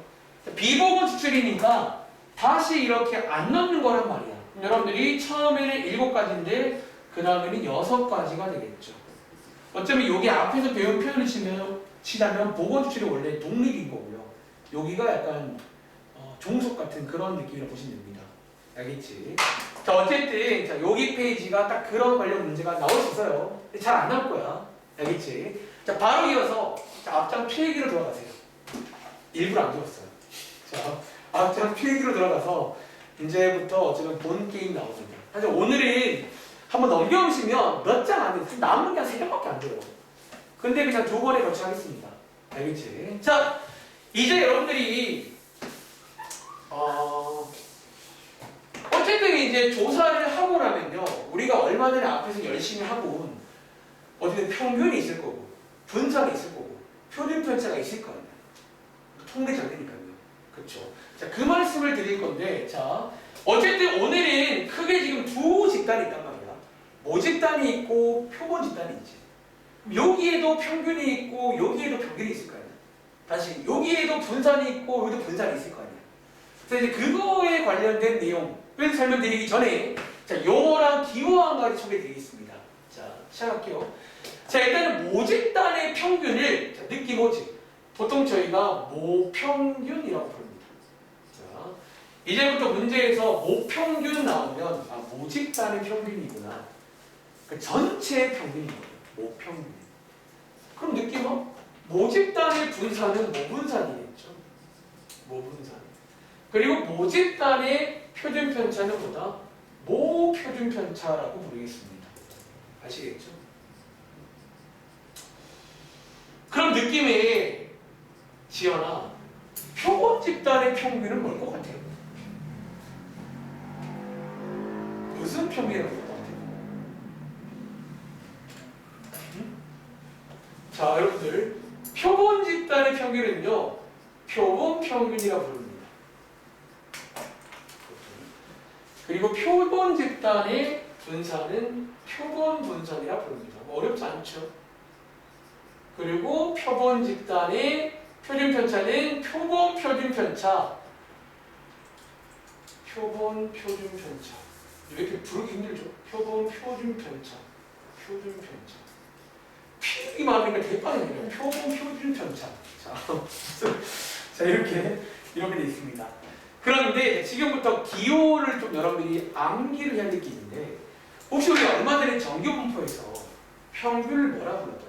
Speaker 1: 비복원 추출이니까 다시 이렇게 안 넣는 거란 말이야. 여러분들이 처음에는 7가지인데 그 다음에는 6가지가 되겠죠. 어쩌면 여기 앞에서 배운 표현을 치자면 복원 추출이 원래 독립인 거고요. 여기가 약간 종속 같은 그런 느낌이라고 보시면 됩니다. 알겠지? 자, 어쨌든 자, 여기 페이지가 딱 그런 관련 문제가 나올 수 있어요. 근데 잘 안 나올 거야. 알겠지? 자, 바로 이어서 자, 앞장 필기로 돌아가세요. 일부러 안 적었어요. 자, 앞장 필기로 돌아가서 이제부터 어쩌면 본 게임 나옵니다. 사실 오늘은 한번 넘겨보시면 몇 장 안 돼요. 남은 게 한 3장밖에 안 돼요. 근데 그냥 2번에 거치하겠습니다. 알겠지? 자, 이제 여러분들이 어쨌든 이제 조사를 하고 나면요, 우리가 얼마 전에 앞에서 열심히 하고 어쨌든 평균이 있을 거고 분산이 있을 거고 표준 편차가 있을 거 아니에요. 통계적이니까요. 그렇죠? 자, 그 말씀을 드릴 건데, 자, 어쨌든 오늘은 크게 지금 두 집단이 있단 말이야. 모집단이 있고 표본 집단이 있지. 여기에도 평균이 있고 여기에도 평균이 있을 거 아니야. 다시 여기에도 분산이 있고 여기도 분산이 있을 거 아니야. 그래서 이제 그거에 관련된 내용을 설명드리기 전에 자, 용어랑 기호 한 가지 소개드리겠습니다. 시작할게요. 자, 일단은 모집단의 평균을 자, 느낌 오지. 보통 저희가 모평균이라고 부릅니다. 자, 이제부터 문제에서 모평균 나오면 아, 모집단의 평균이구나. 그 전체의 평균이거든요. 모평균. 그럼 느낌은 모집단의 분산은 모분산이겠죠. 모분산. 그리고 모집단의 표준편차는 뭐다? 모표준편차라고 부르겠습니다. 아시겠죠? 그럼 느낌이 지연아, 표본 집단의 평균은 뭘 것 같아요? 무슨 평균이라고 볼 것 같아요? 자, 여러분들 표본 집단의 평균은요, 표본 평균이라고 부릅니다. 그리고 표본 집단의 분산은 표본 분산이라 부릅니다. 뭐 어렵지 않죠? 그리고 표본 집단의 표준 편차는 표본 표준 편차. 표본 표준 편차. 왜 이렇게 부르기 힘들죠? 표본 표준 편차. 표준 편차. 피우기 많으니까 대빵이네요. 표본 표준 편차. 자, 이렇게 돼 있습니다. 그런데 지금부터 기호를 좀 여러분들이 암기를 해야 될 게 있는데, 혹시 우리 얼마 전에 정규분포에서 평균을 뭐라 불렀어요?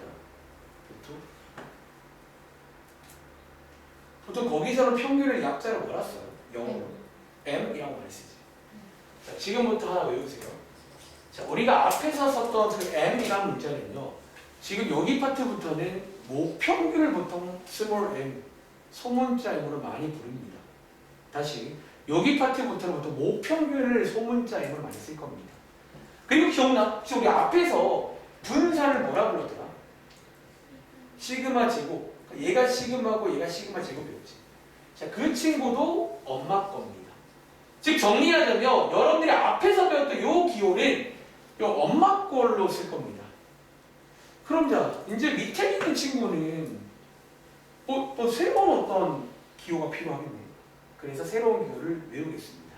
Speaker 1: 보통 거기서는 평균을 약자로 뭐라 써요? 영어로 M이라고 많이 쓰지. 자, 지금부터 하나 외우세요. 자, 우리가 앞에서 썼던 그 M이라는 문자는요, 지금 여기 파트부터는 모평균을 보통 스몰 m, 소문자 M으로 많이 부릅니다. 다시 여기 파트부터는 보통 모평균을 소문자 M으로 많이 쓸 겁니다. 그리고 기억나? 혹시 우리 앞에서 분산을 뭐라 불렀더라? 시그마 제곱. 얘가 시그마고 얘가 시그마 제곱이었지. 자, 그 친구도 엄마 겁니다. 즉 정리하자면 여러분들이 앞에서 배웠던 요 기호는 요 엄마 걸로 쓸 겁니다. 그럼 자, 이제 밑에 있는 친구는 또 새로운 어떤 기호가 필요하겠네요. 그래서 새로운 기호를 외우겠습니다.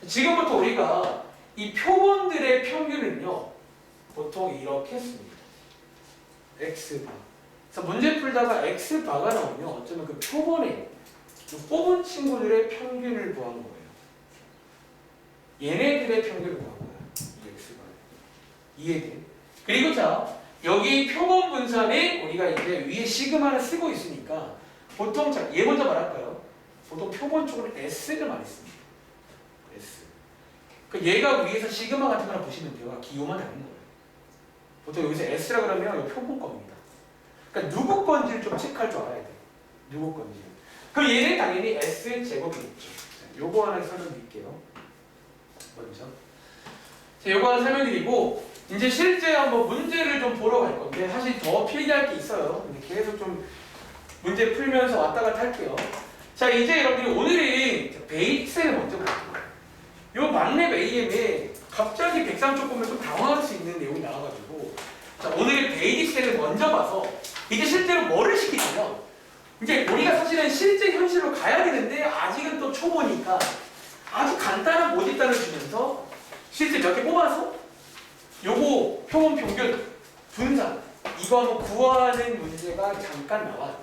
Speaker 1: 지금부터 우리가 이 표본들의 평균은요, 보통 이렇게 씁니다. X바. 그래서 문제 풀다가 X바가 나오면 어쩌면 그 표본에 뽑은 친구들의 평균을 구한 거예요. 얘네들의 평균을 구한 거예요. 이 X바. 이해돼? 그리고 자, 여기 표본 분산에 우리가 이제 위에 시그마를 쓰고 있으니까 보통 자, 얘 먼저 말할까요? 보통 표본 쪽으로 S를 많이 씁니다. S. 그 얘가 위에서 시그마 같은 거나 보시면 돼요. 기호만 다른 거예요. 보통 여기서 S라 그러면 이 표본 겁니다. 그러니까 누구 건지를 좀 체크할 줄 알아야 돼요. 누구 건지. 그럼 얘는 당연히 S 제곱이겠죠. 요거 하나 설명드릴게요. 먼저. 자, 요거 하나 설명드리고 이제 실제 한번 문제를 좀 보러 갈 건데 사실 더 필기할 게 있어요. 근데 계속 좀 문제 풀면서 왔다 갔다 할게요. 자, 이제 여러분들이 오늘은 베이직셀을 먼저 볼게요. 요 만렙 AM에 갑자기 103쪽 보면 좀 당황할 수 있는 내용이 나와가지고 자, 오늘은 베이직셀을 먼저 봐서 이제 실제로 뭐를 시키냐면 이제 우리가 사실은 실제 현실로 가야 되는데 아직은 또 초보니까 아주 간단한 모집단을 주면서 실제 몇 개 뽑아서 요거 표본 평균 분산 이거 한번 구하는 문제가 잠깐 나와요.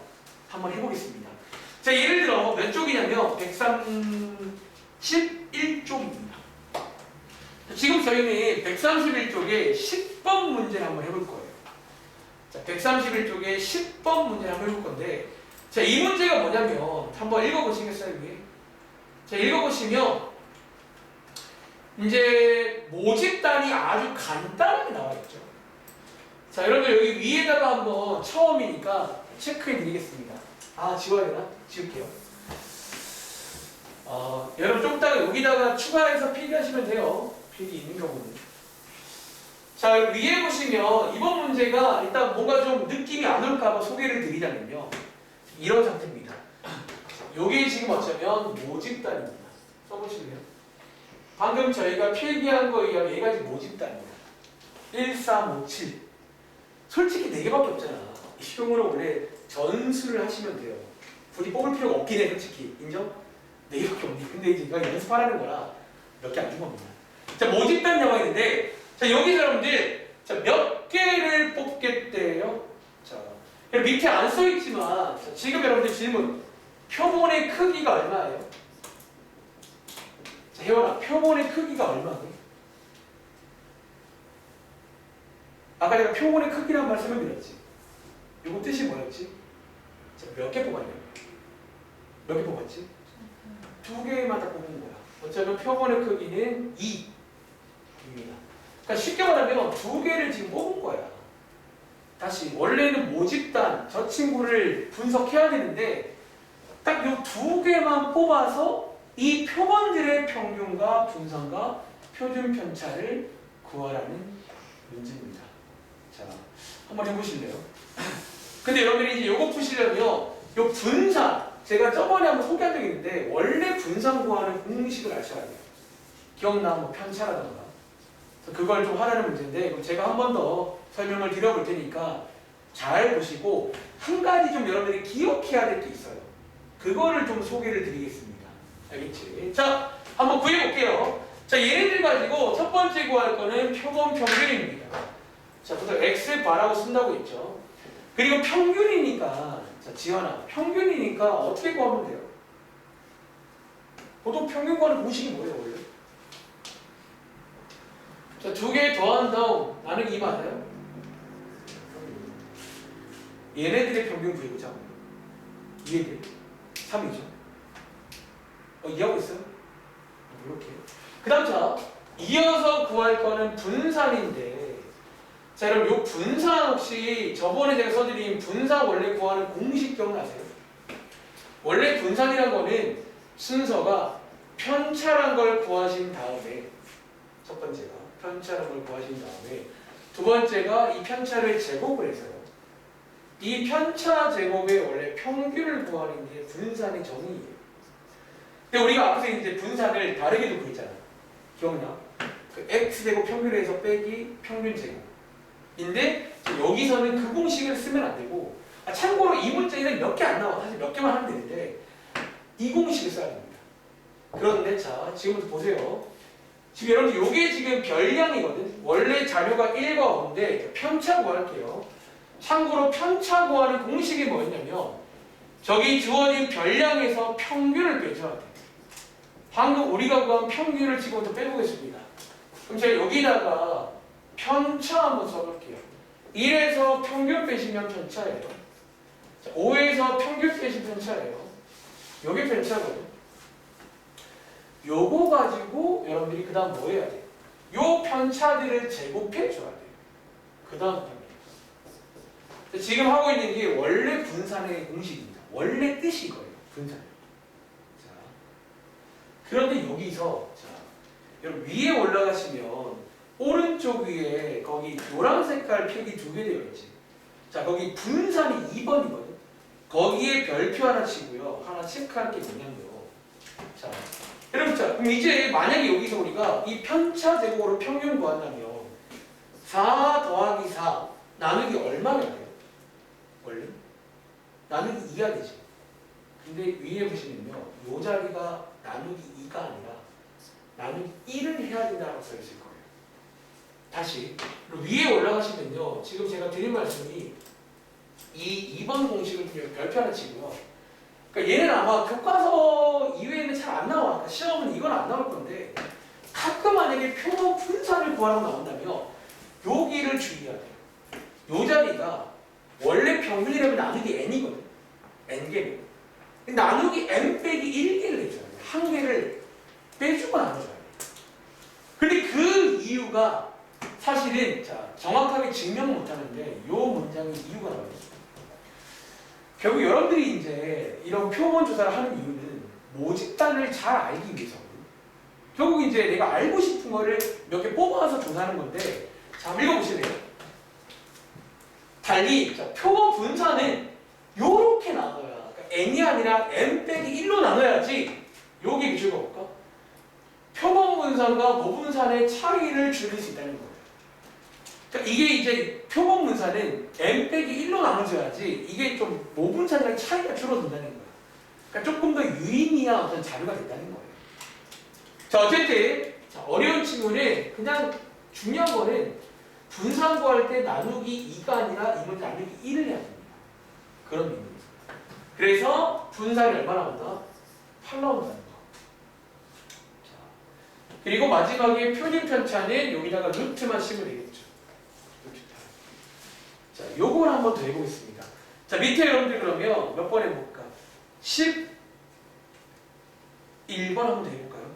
Speaker 1: 한번 해보겠습니다. 자, 예를 들어 몇 쪽이냐면 131쪽입니다. 지금 저희는 131쪽에 10번 문제를 한번 해볼 거예요. 자, 131쪽에 10번 문제를 한번 해볼 건데 자, 이 문제가 뭐냐면 한번 읽어보시겠어요? 위에? 자, 읽어보시면 이제 모집단이 아주 간단하게 나와있죠. 자, 여러분들 여기 위에다가 한번 처음이니까 체크해 드리겠습니다. 아, 지워야 되나? 지울게요. 여러분 좀 이따가 여기다가 추가해서 필기하시면 돼요. 필기 있는 경우는. 자, 위에 보시면 이번 문제가 일단 뭔가 좀 느낌이 안 올까봐 소개를 드리자면요. 이런 상태입니다. 요게 지금 어쩌면 모집단입니다. 써보실래요? 방금 저희가 필기한 거에 의하면 얘가 지금 모집단입니다. 1, 3, 5, 7. 솔직히 4개밖에 없잖아. 이 경우는 원래 전수를 하시면 돼요. 굳이 뽑을 필요가 없긴 해, 솔직히. 인정? 4개밖에 없니. 근데 이제 이거 연습하라는 거라 몇 개 안 준 겁니다. 자, 모집단 나와 있는데, 자, 여기서 여러분들, 자, 몇 개를 뽑겠대요? 자, 밑에 안 써있지만 자, 지금 여러분들 질문. 표본의 크기가 얼마예요? 자, 혜원아, 표본의 크기가 얼마니? 아까 내가 표본의 크기란 말씀을 드렸지. 이거 뜻이 뭐였지? 자, 몇 개 뽑았냐? 몇 개 뽑았지? 2개만 딱 뽑은 거야. 어쩌면 표본의 크기는 2입니다. 그러니까 쉽게 말하면 2개를 지금 뽑은 거야. 다시 원래는 모집단 저 친구를 분석해야 되는데 딱 이 2개만 뽑아서 이 표본들의 평균과 분산과 표준 편차를 구하라는 문제입니다. 자, 한번 해보실래요? 근데 여러분들이 이제 요거 푸시려면 요 분산 제가 저번에 한번 소개한 적이 있는데 원래 분산 구하는 공식을 아셔야 돼요. 기억나? 뭐 편차라던가. 그래서 그걸 좀 하라는 문제인데 그럼 제가 한 번 더 설명을 드려볼 테니까 잘 보시고 한 가지 좀 여러분들이 기억해야 될 게 있어요. 그거를 좀 소개를 드리겠습니다. 알겠지? 자, 한번 구해볼게요. 자, 얘네들 가지고 첫 번째 구할 거는 표본 평균입니다. 자, 보통 X바라고 쓴다고 했죠. 그리고 평균이니까, 자, 지현아, 평균이니까 어떻게 구하면 돼요? 보통 평균 구하는 공식이 뭐예요, 원래? 자, 2개 더한 다음 나누기 2 맞아요? 얘네들의 평균 구해보자. 얘들 3이죠. 이해하고 있어요? 이렇게. 그 다음 자, 이어서 구할 거는 분산인데 자, 여러분 요 분산 혹시 저번에 제가 써드린 분산 원래 구하는 공식 기억나세요? 원래 분산이란 거는 순서가 편차란 걸 구하신 다음에 첫 번째가 편차란 걸 구하신 다음에 두 번째가 이 편차를 제곱을 해서요. 이 편차 제곱의 원래 평균을 구하는 게 분산의 정의예요. 근데 우리가 앞에서 이제 분산을 다르게도 구했잖아. 기억나? 그 x제곱 평균에서 빼기 평균 제곱인데 여기서는 그 공식을 쓰면 안 되고 참고로 이 문제에는 몇 개 안 나와. 사실 몇 개만 하면 되는데 이 공식을 써야 됩니다. 그런데 자 지금부터 보세요. 지금 여러분들 요게 지금 별량이거든. 원래 자료가 1과 5인데 편차 구할게요. 참고로 편차 구하는 공식이 뭐였냐면 저기 주어진 별량에서 평균을 빼줘야 돼. 방금 우리가 구한 평균을 지금부터 빼보겠습니다. 그럼 제가 여기다가 편차 한번 써볼게요. 1에서 평균 빼시면 편차예요. 5에서 평균 빼시면 편차예요. 요게 편차거든요. 요거 가지고 여러분들이 그 다음 뭐 해야 돼? 요 편차들을 제곱해 줘야 돼요. 그 다음 지금 하고 있는 게 원래 분산의 공식입니다. 원래 뜻이 이거예요. 분산. 자, 그런데 여기서 자, 여러분 위에 올라가시면 오른쪽 위에 거기 노란 색깔 필기 2개 되어 있지. 자, 거기 분산이 2번이거든. 거기에 별표 하나 치고요. 하나 체크할 게 뭐냐면요. 자, 여러분 자, 그럼 이제 만약에 여기서 우리가 이 편차 제곱으로 평균 구한다면 4 더하기 4 나누기 얼마면 돼요? 원래? 나누기 2가 되지. 근데 위에 보시면요. 요 자리가 나누기 2가 아니라 나누기 1을 해야 된다고 써 있을 거예요. 다시 위에 올라가시면요. 지금 제가 드린 말씀이 이 2번 공식을 별표 하나 치고요. 그러니까 얘는 아마 교과서 이외에는 잘 안 나와. 그러니까 시험은 이건 안 나올 건데 가끔 만약에 표본 분산을 구하라고 나온다면 여기를 주의해야 돼요. 요 자리가 원래 평균이라면 나누기 n이거든. n개를. 나누기 n 빼기 1개를 내줘야 돼. 한 개를 빼주고 나눠줘야 돼. 근데 그 이유가 사실은 자 정확하게 증명 못하는데 요 문장의 이유가 나와요. 결국 여러분들이 이제 이런 표본 조사를 하는 이유는 모집단을 잘 알기 위해서거든요. 결국 이제 내가 알고 싶은 거를 몇 개 뽑아서 조사하는 건데 자 읽어보실래요? 달리 자, 표본 분산은 요렇게 나눠야 그러니까 n이 아니라 n 빼기 1로 나눠야지 여기 얘기 읽어볼까? 표본 분산과 모분산의 차이를 줄일 수 있다는 거예요. 그러니까 이게 이제 표본 분산은 n 빼기 1로 나눠져야지 이게 좀 모분산이랑 차이가 줄어든다는 거예요. 그러니까 조금 더 유의미한 어떤 자료가 된다는 거예요. 자 어쨌든 자, 어려운 친구는 그냥 중요한 거는 분산 구할 때 나누기 2가 아니라 이 문제 나누기 1을 해야 됩니다. 그런 의미입니다. 그래서 분산이 얼마 나온다? 8 나온다는 거. 자, 그리고 마지막에 표준 편차는 여기다가 루트만 씌우면 되겠죠. 루트 8. 자, 요걸 한번 더 해보겠습니다. 자, 밑에 여러분들 그러면 몇 번 해볼까? 11번 한번 더 해볼까요?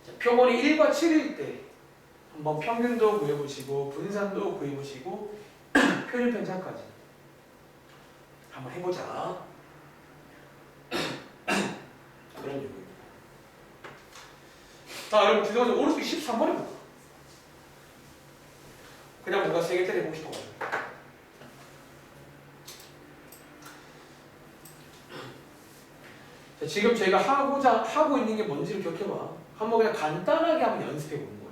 Speaker 1: 자, 표본이 1과 7일 때 한번 평균도 구해보시고 분산도 구해보시고 표준 편차까지 한번 해보자. 그런 얘기입니다. 자, 여러분 주제가 오른쪽 13번 해볼까? 그냥 뭔가 세게 때려보고 싶어가지고. 자, 지금 제가 하고 있는 게 뭔지를 기억해봐. 한번 그냥 간단하게 한번 연습해보는 거야.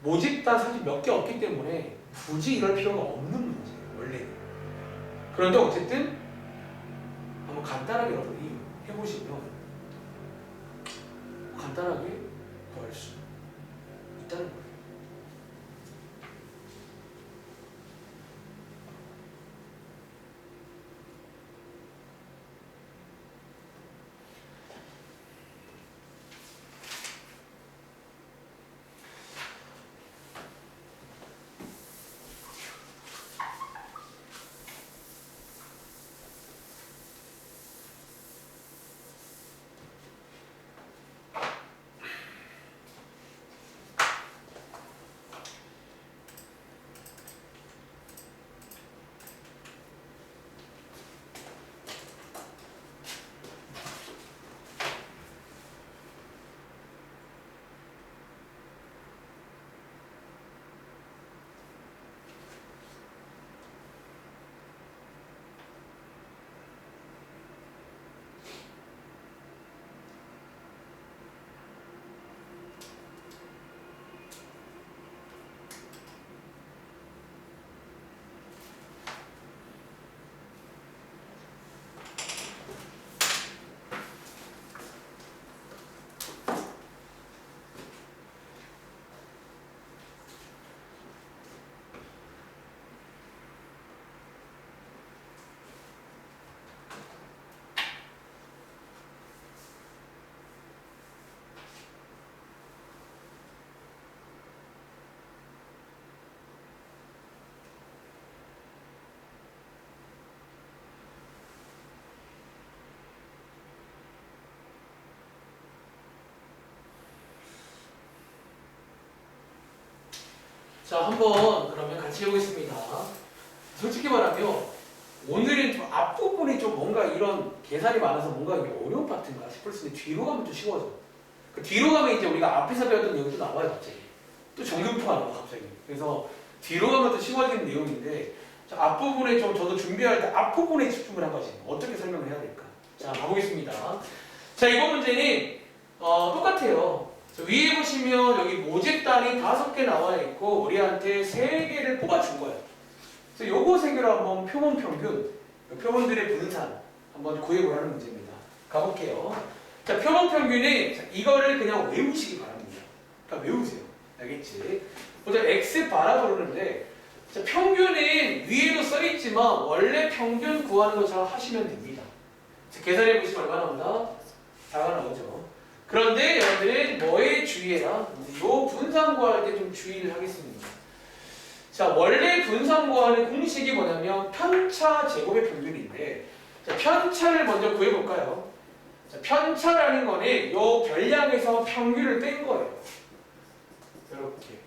Speaker 1: 모집단 사실 몇 개 없기 때문에 굳이 이럴 필요가 없는 문제예요, 원래는. 그런데 어쨌든 한번 간단하게 여러분이 해보시면 간단하게 구할 수 있다는 거예요. 자, 한번 그러면 같이 해보겠습니다. 솔직히 말하면 오늘은 좀 앞부분이 좀 뭔가 이런 계산이 많아서 뭔가 이게 어려운 파트인가 싶을 수 있는데 뒤로 가면 좀 쉬워져. 그 뒤로 가면 이제 우리가 앞에서 배웠던 내용이 또 나와요, 갑자기. 또 정규표가 나와, 갑자기. 그래서 뒤로 가면 또 쉬워지는 내용인데, 자, 앞부분에 좀 저도 준비할 때 앞부분에 집중을 한 거지. 어떻게 설명을 해야 될까? 자, 가보겠습니다. 자, 이번 문제는 똑같아요. 위에 보시면 여기 모집단이 5개 나와 있고 우리한테 3개를 뽑아준 거예요. 그래서 요거 3개로 한번 표본 평균, 표본들의 분산 한번 구해보라는 문제입니다. 가볼게요. 자, 표본 평균은 이거를 그냥 외우시기 바랍니다. 그러니까 외우세요. 알겠지? 보자, x 바라 그러는데, 자, 평균은 위에도 써있지만 원래 평균 구하는 것처럼 하시면 됩니다. 자, 계산해 보시면 얼마 나온다? 4가 나오죠. 그런데 여러분들은 뭐에 주의해라? 요 분산 구할 때 좀 주의를 하겠습니다. 자, 원래 분산 구하는 공식이 뭐냐면 편차 제곱의 평균인데, 자, 편차를 먼저 구해볼까요? 자, 편차라는 거는 요 별량에서 평균을 뺀 거예요. 이렇게.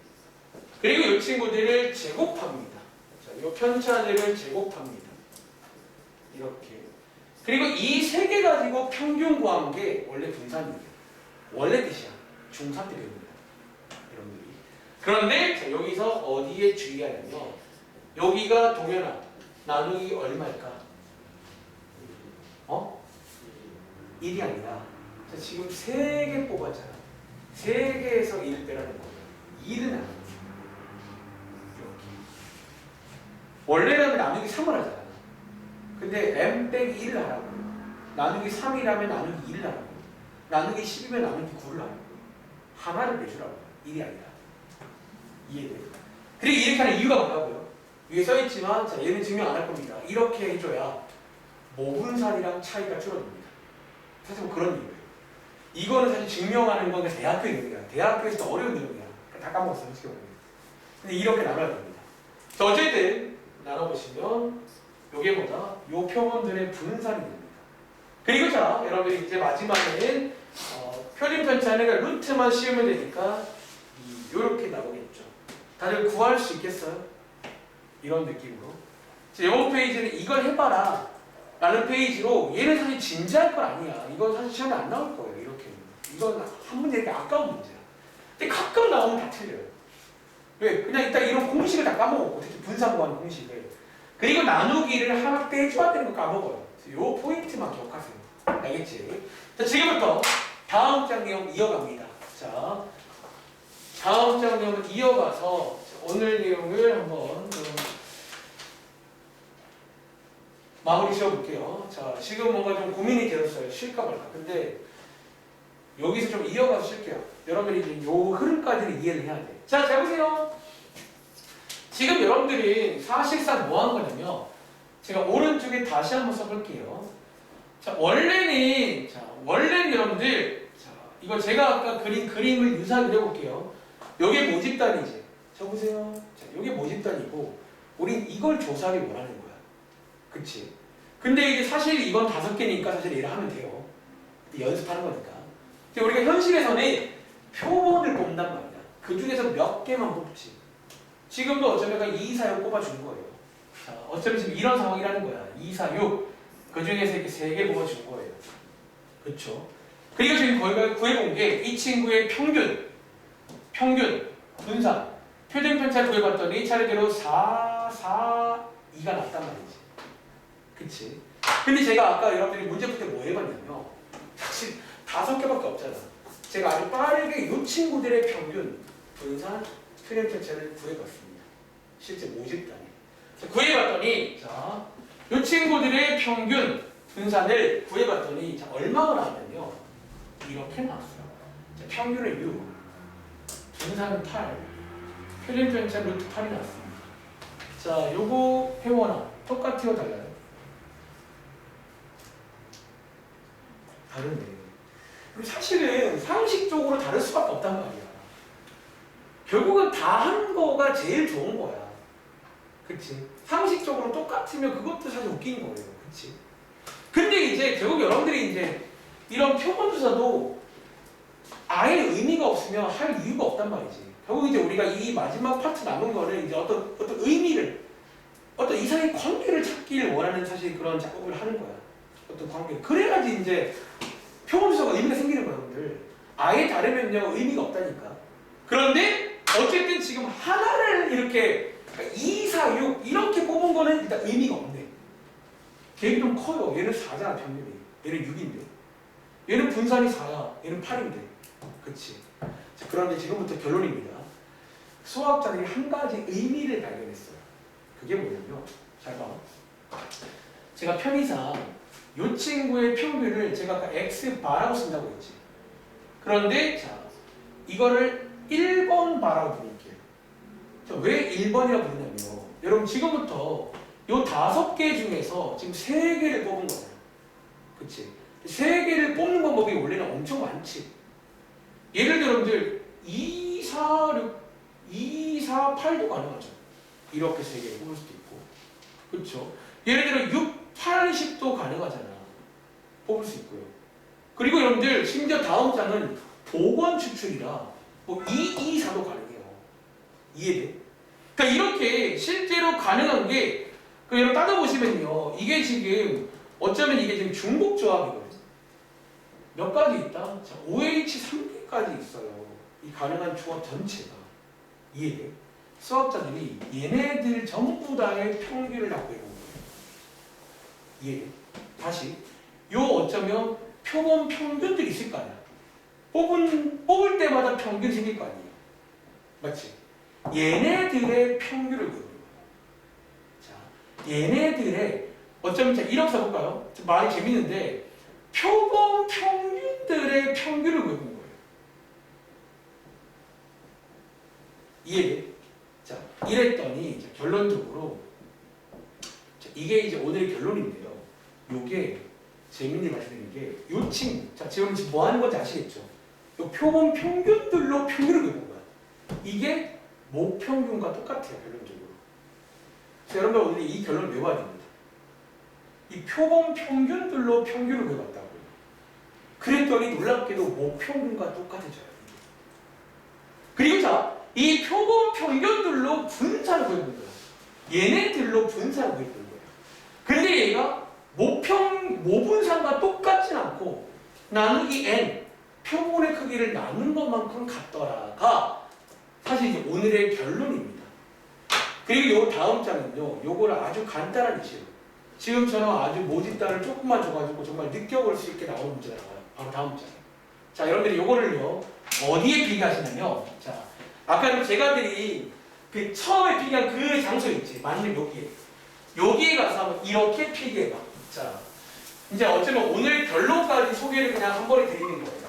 Speaker 1: 그리고 이 친구들을 제곱합니다. 자, 요 편차들을 제곱합니다. 이렇게. 그리고 이 3개 가지고 평균 구한 게 원래 분산이에요. 원래 뜻이야. 중3 때 배웁니다. 여러분들이. 그런데 자, 여기서 어디에 주의하냐면 여기가 동현아 나누기 얼마일까? 1이 아니라 자, 지금 3개 뽑았잖아. 3개에서 1을 빼라는 거예요. 1은 아니야. 이렇게. 원래라면 나누기 3을 하잖아. 근데 m 빼기 1을 하라고. 나누기 3이라면 나누기 1을 하라고. 나누기 10이면 나누기 9를 하라고. 하나를 내주라고. 1이 아니라. 이해돼? 그리고 이렇게 하는 이유가 뭐라고요? 위에 써있지만 자, 얘는 증명 안 할 겁니다. 이렇게 해줘야 모분산이랑 차이가 줄어듭니다. 사실 뭐 그런 이유예요. 이거는 사실 증명하는 건 대학교 이론이야. 대학교에서 어려운 이론이야. 다 까먹었어요. 솔직히 말하면. 근데 이렇게 나눠야 됩니다. 자, 어쨌든 나눠보시면 요게 뭐다? 요 표본들의 분산이 됩니다. 그리고 자, 여러분이 이제 마지막에는 표준 편차는 루트만 씌우면 되니까 요렇게 나오겠죠. 다들 구할 수 있겠어요? 이런 느낌으로. 이번 페이지는 이걸 해봐라 라는 페이지로 얘는 사실 진지할 건 아니야. 이건 사실 시험에 안 나올 거예요. 이렇게는. 이건 한 문제 이렇게 아까운 문제야. 근데 가끔 나오면 다 틀려요. 왜? 그냥 일단 이런 공식을 다 까먹었고, 특히 분산구하는 공식을. 그리고 나누기를 하나 떼줘야 되는 거 까먹어요. 요 포인트만 기억하세요. 알겠지? 자, 지금부터 다음 장 내용 이어갑니다. 자, 다음 장 내용을 이어가서 오늘 내용을 한번 좀 마무리 지어볼게요. 자, 지금 뭔가 좀 고민이 되었어요. 쉴까 말까. 근데 여기서 좀 이어가서 쉴게요. 여러분이 이제 요 흐름까지는 이해를 해야 돼. 자, 잘 보세요. 지금 여러분들이 사실상 뭐 한 거냐면 제가 오른쪽에 다시 한번 써볼게요. 자, 원래는 여러분들 자, 이거 제가 아까 그린 그림을 유사하게 그려볼게요. 요게 모집단이지. 저 보세요. 자, 요게 모집단이고 우린 이걸 조사하기 원하는 거야. 그치? 근데 이게 사실 이건 5개니까 사실 얘를 하면 돼요. 연습하는 거니까. 근데 우리가 현실에서는 표본을 뽑는단 말이야. 그 중에서 몇 개만 뽑지. 지금도 어쩌면 2, 4, 6 뽑아주는 거예요. 자, 어쩌면 지금 이런 상황이라는 거야. 2, 4, 6. 그 중에서 이렇게 3개 뽑아주는 거예요. 그쵸? 그리고 지금 거기가 구해본 게 이 친구의 평균, 분산, 표준 편차를 구해봤더니 차례대로 4, 4, 2가 났단 말이지. 그치? 근데 제가 아까 여러분들이 문제 풀 때 뭐 해봤냐면 사실 5개밖에 없잖아. 제가 아주 빠르게 이 친구들의 평균, 분산, 표준 편차를 구해봤습니다. 실제 모집단에. 구해봤더니 자, 이 친구들의 평균, 분산을 구해봤더니 자, 얼마가 나왔냐면 이렇게 나왔어요. 자, 평균은 6, 분산은 8, 표준 편차 루트 8이 나왔습니다. 자, 요거 회원아 똑같아요, 달라요? 다르네. 그리고 사실은 상식적으로 다를 수밖에 없단 말이야. 결국은 다 한 거가 제일 좋은 거야. 그치? 상식적으로 똑같으면 그것도 사실 웃긴 거예요. 그치? 근데 이제 결국 여러분들이 이제 이런 표본조사도 아예 의미가 없으면 할 이유가 없단 말이지. 결국 이제 우리가 이 마지막 파트 남은 거는 이제 어떤 의미를, 어떤 이상의 관계를 찾기를 원하는 사실 그런 작업을 하는 거야. 어떤 관계. 그래야지 이제 표본조사가 의미가 생기는 거야, 여러분들. 아예 다르면요, 의미가 없다니까. 그런데 어쨌든 지금 하나를 이렇게 2, 4, 6 이렇게 뽑은 거는 일단 의미가 없네. 걔는 좀 커요. 얘는 4잖아, 평균이. 얘는 6인데. 얘는 분산이 4야. 얘는 8인데. 그치? 자, 그런데 지금부터 결론입니다. 수학자들이 한 가지 의미를 발견했어요. 그게 뭐냐면, 잘 봐. 제가 편의상 이 친구의 평균을 제가 아까 X바라고 쓴다고 했지. 그런데 자, 이거를 1번 바라고 부를게요. 자, 왜 1번이라고 부르냐면 여러분 지금부터 이 5개 중에서 지금 3개를 뽑은 거예요. 그치? 3개를 뽑는 방법이 원래는 엄청 많지. 예를 들어 여러분들 2, 4, 6, 2, 4, 8도 가능하죠. 이렇게 3개를 뽑을 수도 있고. 그쵸? 예를 들어 6, 8, 10도 가능하잖아. 뽑을 수 있고요. 그리고 여러분들 심지어 다음 장은 복원 추출이라 뭐 2, 2, 4도 가능해요. 이해돼? 그러니까 이렇게 실제로 가능한 게 여러분 따져보시면요. 이게 지금 어쩌면 이게 지금 중복 조합이거든요. 몇 가지 있다? 자, OH 3개까지 있어요. 이 가능한 조합 전체가. 이해돼? 수학자들이 얘네들 전부 다의 평균을 갖고 있는 거예요. 이해돼? 다시 요 어쩌면 표본 평균들이 있을 거 아니야. 뽑을 때마다 평균이 생길 거 아니에요. 맞지? 얘네들의 평균을 구하는 거예요. 자, 얘네들의 어쩌면 자, 이렇게 써볼까요? 말이 재밌는데 표본 평균들의 평균을 구하는 거예요. 이해돼? 자, 이랬더니 이제 결론적으로 자, 이게 이제 오늘의 결론인데요. 요게 재밌는 말씀드리는 게 요 친구 자 지금 뭐 하는 건지 아시겠죠? 요 표본 평균들로 평균을 그리는 거야. 이게 모평균과 똑같아요. 결론적으로. 자, 여러분 오늘 이 결론을 외워야 됩니다. 이 표본 평균들로 평균을 구해봤다고요. 그랬더니 놀랍게도 모평균과 똑같아져요. 그리고 자, 이 표본 평균들로 분사를 구해본 거예요. 얘네들로 분사를 구해본 거예요. 근데 얘가 모분산과 똑같진 않고 나누기 n, 표본의 크기를 나눈 것만큼 같더라가 사실 이제 오늘의 결론입니다. 그리고 요 다음 장은요, 요거를 아주 간단한 예시로 지금처럼 아주 모집단을 조금만 줘가지고 정말 느껴볼 수 있게 나오는 문제가 나와요. 바로 다음 장. 자, 여러분들이 요거를요, 어디에 비교하시냐면, 자, 아까 제가 드린 그 처음에 비교한 그 장소 있지, 맞는 여기에. 여기에 가서 한번 이렇게 필기해봐. 자, 이제 어쩌면 오늘 결론까지 소개를 그냥 한 번에 드리는 거예요.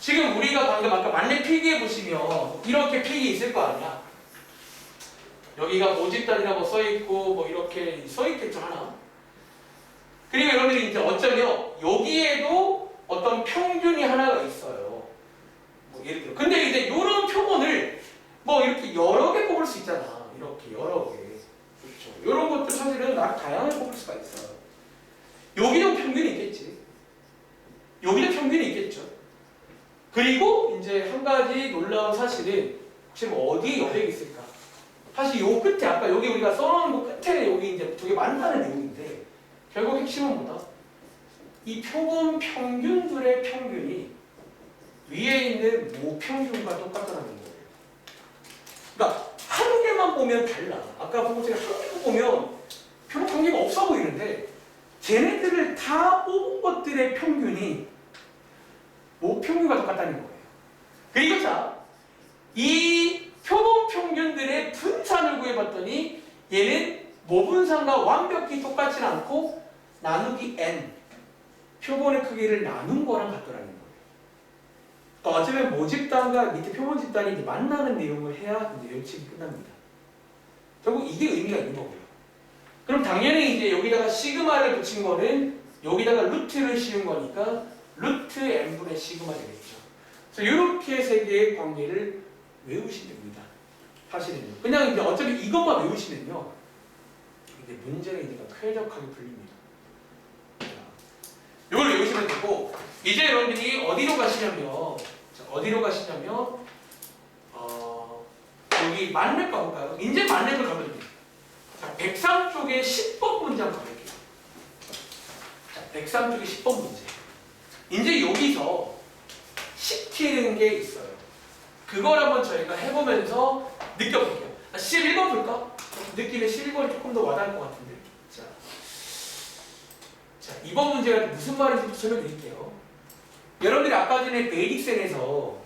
Speaker 1: 지금 우리가 방금 아까 만렙 필기해 보시면 이렇게 필기 있을 거 아니야. 여기가 모집단이라고 써있고 뭐 이렇게 써있겠죠 하나. 그리고 여러분들이 이제 어쩌면 여기에도 어떤 평균이 하나가 있어요. 뭐 예를 들어. 근데 이제 이런 표본을 뭐 이렇게 여러 개 뽑을 수 있잖아. 이렇게 여러 개. 그렇죠. 이런 것들 사실은 아주 다양하게 뽑을 수가 있어요. 여기도 평균이 있겠지. 여기도 평균이 있겠죠. 그리고 이제 한 가지 놀라운 사실은 혹시 뭐 어디에 여백이 있을까? 사실 요 끝에 아까 여기 우리가 써놓은 거 끝에 여기 이제 두 개 만나는 내용인데 결국 핵심은 뭐다? 이 표본 평균들의 평균이 위에 있는 모평균과 똑같다는 거예요. 그러니까 한 개만 보면 달라. 아까 보고 제가 한 개 보면 표본 관계가 없어 보이는데 쟤네들을 다 뽑은 것들의 평균이 모평균과 똑같다는 거예요. 그리고 자, 이 표본 평균들의 분산을 구해봤더니 얘는 모분산과 완벽히 똑같진 않고 나누기 n, 표본의 크기를 나눈 거랑 같더라는 거예요. 그러니까 어쩌면 모집단과 밑에 표본 집단이 이제 만나는 내용을 해야 이제 연칙이 끝납니다. 결국 이게 의미가 있는 거고요. 그럼 당연히 이제 여기다가 시그마를 붙인 거는 여기다가 루트를 씌운 거니까 루트 n분의 시그마 되겠죠. 그래서 이렇게 세 개의 관계를 외우시면 됩니다. 사실은요. 그냥 이제 어차피 이것만 외우시면요. 이제 문제가 이제 쾌적하게 풀립니다. 이걸 외우시면 되고 이제 여러분들이 어디로 가시냐면 여기 만렙 가볼까요? 이제 만렙을 가면 됩니다. 자, 103쪽에 10번 문제 한번 가볼게요. 자, 103쪽에 10번 문제. 이제 여기서 시키는 게 있어요. 그걸 한번 저희가 해보면서 느껴볼게요. 11번 볼까? 느낌에 11번이 조금 더 와닿을 것 같은데. 자, 이번 문제가 무슨 말인지 설명드릴게요. 여러분들이 아까 전에 베이직센에서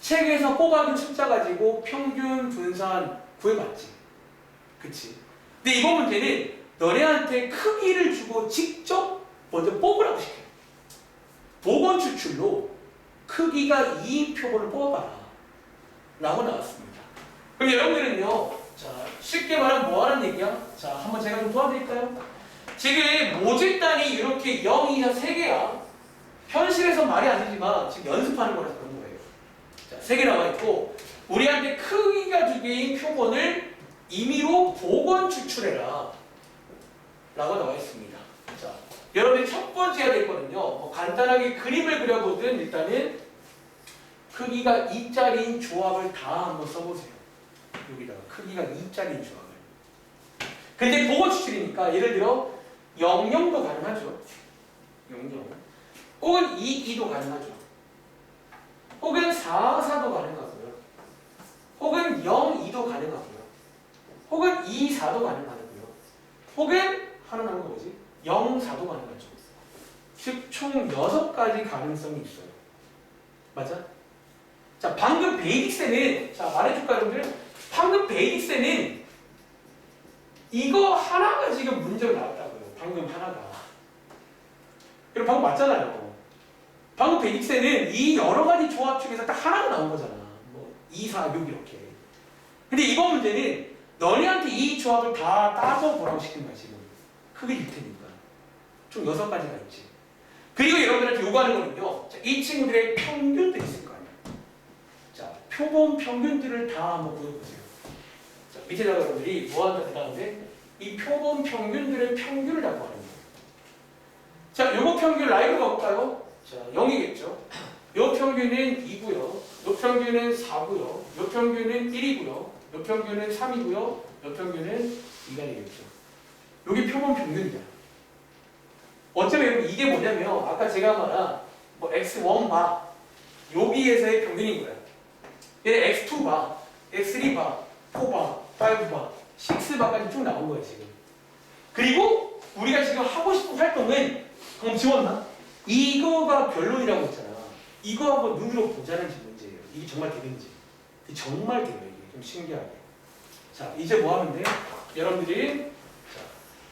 Speaker 1: 책에서 뽑아둔 숫자 가지고 평균 분산 구해봤지. 그치? 근데 이번 문제는 너네한테 크기를 주고 직접 먼저 뽑으라고 시켜요. 보건 추출로 크기가 2인 표본을 뽑아봐라 라고 나왔습니다. 그럼 여러분들은요, 자, 쉽게 말하면 뭐 하는 얘기야? 자, 한번 제가 좀 도와드릴까요? 지금 모집단이 이렇게 0, 2, 4, 3개야. 현실에서 말이 안 되지만 지금 연습하는 거라서 그런 거예요. 자, 3개 나와 있고 우리한테 크기가 2개인 표본을 임의로 보건 추출해라 라고 나와 있습니다. 자, 여러분이 첫 번째 해야 되거든요. 뭐 간단하게 그림을 그려보든 일단은 크기가 2짜리인 조합을 다 한번 써보세요. 여기다가 크기가 2짜리인 조합을. 근데 보건 추출이니까 예를 들어 00도 가능하죠. 00. 혹은 22도 가능하죠. 혹은 44도 가능하고요. 혹은 02도 가능하고요. 혹은 24도 가능하고요. 혹은 하나 남은 거 뭐지? 04도 가능하죠. 즉 총 6가지 가능성이 있어요. 맞아? 자, 방금 베이직센은 자, 말해줄까 여러분들? 방금 베이직센은 이거 하나가 지금 문제로 나왔다고요. 방금 하나가. 그럼 방금 맞잖아요. 방금 베이직센은 이 여러 가지 조합 중에서 딱 하나가 나온 거잖아. 뭐 2, 4, 6 이렇게. 근데 이번 문제는 너네한테 이 조합을 다 따져보라고 시킨 거야 지금. 크게 줄 테니까. 총 6가지가 있지. 그리고 여러분들한테 요구하는 거는요. 자, 이 친구들의 평균들이 있을 거 아니야. 자, 표본 평균들을 다 한번 보여보세요. 자, 밑에다가 여러분들이 뭐 한다 대답하는데 이 표본 평균들의 평균을 다 구하는 거예요. 자, 요거 평균 라이브가 볼까요? 자, 0이겠죠. 요 평균은 2고요. 요 평균은 4고요. 요 평균은 1이고요. 요 평균은 3이고요. 요 평균은 2가 되겠죠. 요게 표본 평균이야. 어쩌면 여러분 이게 뭐냐면 아까 제가 말한 뭐 x1바 여기에서의 평균인 거야. 얘는 x2바, x3바, 4바, 5바, 6바까지 쭉 나온 거야 지금. 그리고 우리가 지금 하고 싶은 활동은 그럼 지웠나? 이거가 결론이라고 했잖아. 이거 한번 눈으로 보자는 문제예요. 이게 정말 되는지. 이게 정말 돼요 이게. 좀 신기하게. 자 이제 뭐 하면 돼? 여러분들이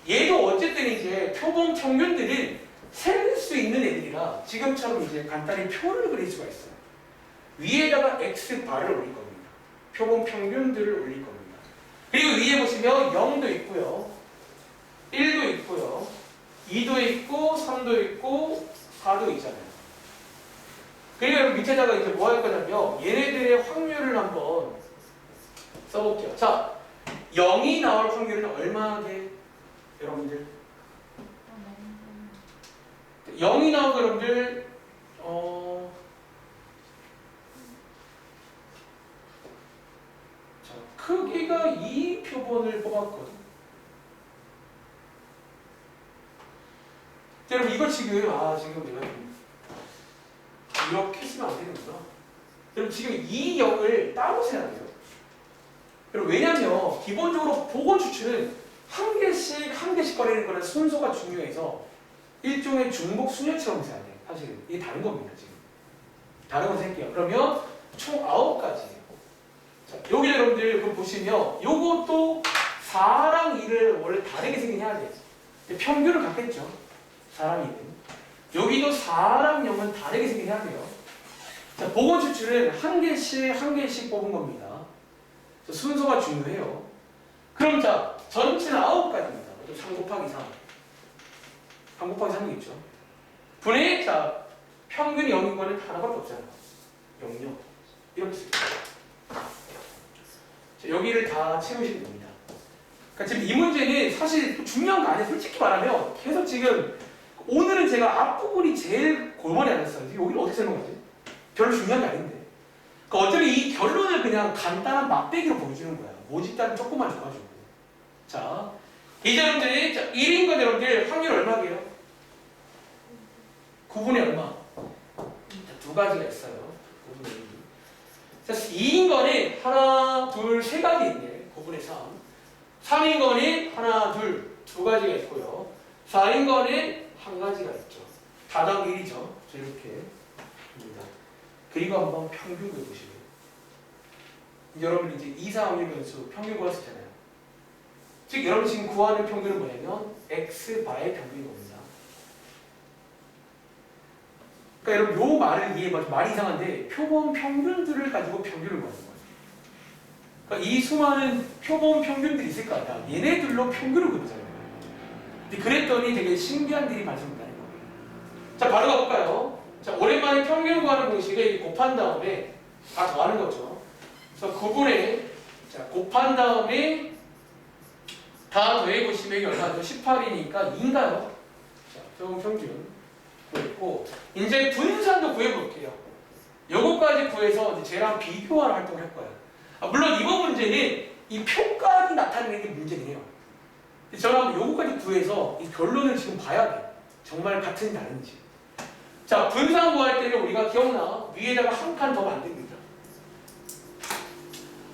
Speaker 1: 얘도 어쨌든 이제 표본 평균들은 셀 수 있는 애들이라 지금처럼 이제 간단히 표를 그릴 수가 있어요. 위에다가 x바를 올릴 겁니다. 표본 평균들을 올릴 겁니다. 그리고 위에 보시면 0도 있고요. 1도 있고요. 2도 있고 3도 있고 4도 있잖아요. 그리고 밑에다가 이제 뭐 할 거냐면 얘네들의 확률을 한번 써볼게요. 자, 0이 나올 확률은 얼마게? 여러분들 0이 나오고 여러분들 자, 크기가 이 표본을 뽑았거든. 자, 여러분 이거 지금 지금 내가 이렇게 쓰면 안 되는구나. 여러분 지금 이 0을 따로 세야 돼요. 여러분 왜냐면 기본적으로 보건 추출은 한 개씩 꺼내는 거는 순서가 중요해서 일종의 중복 순열처럼 세야 돼. 사실 이게 다른 겁니다 지금. 다른 거 세게요. 그러면 총 9가지예요. 자, 여기 여러분들 그럼 보시면 요것도 4랑 2를 원래 다르게 생겨야 돼. 평균을 갖겠죠. 4랑 2는. 여기도 4랑 0은 다르게 생겨야 돼요. 자, 보건 추출은 한 개씩 뽑은 겁니다. 순서가 중요해요. 그럼 자, 전체는 9가지입니다. 3 곱하기 3. 3 곱하기 3이겠죠. 분의, 자, 평균이 0인 거는 하나밖에 없잖아. 0, 0. 이렇게 쓰죠. 자, 여기를 다 채우시면 됩니다. 그러니까 지금 이 문제는 사실 중요한 거 아니에요. 솔직히 말하면 계속 지금 오늘은 제가 앞부분이 제일 골머리 안 했어요. 여기를 어떻게 설명하지? 별로 중요한 게 아닌데. 그러니까 어차피 이 결론을 그냥 간단한 막대기로 보여주는 거야. 모집단 조금만 줘가지고. 자, 이제 여러분들이 1인 건 여러분들 확률 얼마게요? 9분의 얼마? 자, 2가지가 있어요. 9분의 1. 자, 2인 거는 하나, 둘, 세 가지 있네. 9분의 3. 3인 거는 하나, 둘, 2가지가 있고요. 4인 거는 1가지가 있죠. 다당 1이죠. 이렇게 입니다. 그리고 한번 평균 그려보시면 여러분 이제 2, 4, 5, 1 변수 평균 구할 수 있잖아요. 즉 여러분 지금 구하는 평균은 뭐냐면 x바의 평균인 겁니다. 그러니까 여러분 요 말을 이해해봐. 말이 이상한데 표본 평균들을 가지고 평균을 구하는 거예요. 그러니까 이 수많은 표본 평균들이 있을 거 아니야. 얘네들로 평균을 그리잖아요. 근데 그랬더니 되게 신기한 일이 발생된다는 거예요. 자 바로 가볼까요? 자 오랜만에 평균 구하는 공식을 곱한 다음에 다 더하는 거죠. 그래서 9분의 자 곱한 다음에 다 더해보시면 이게 얼마죠? 18이니까 2인가요? 자, 표본 평균 구했고 이제 분산도 구해볼게요. 요거까지 구해서 이제 쟤랑 비교하는 활동을 할 거예요. 물론 이번 문제는 이 표까지 나타내는 게 문제긴 해요. 저는 요거까지 구해서 이 결론을 지금 봐야 돼. 정말 같은지 다른지. 자, 분산 구할 때는 우리가 기억나? 위에다가 한 칸 더 만듭니다.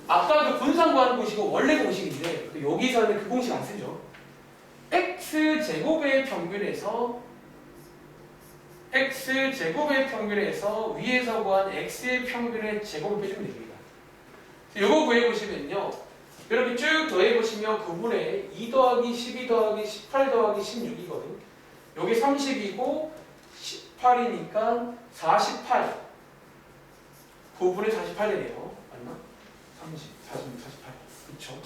Speaker 1: 아까도 분산 구하는 공식은 원래 공식인데 여기서는 그 공식 안 쓰죠. x제곱의 평균에서 위에서 구한 x의 평균의 제곱을 빼주면 됩니다. 요거 구해보시면요. 이렇게 쭉 더해보시면 9분의 2 더하기 12 더하기 18 더하기 16이거든. 여기 30이고 18이니까 48. 9분의 48 되네요. 맞나? 30, 46, 48. 그쵸?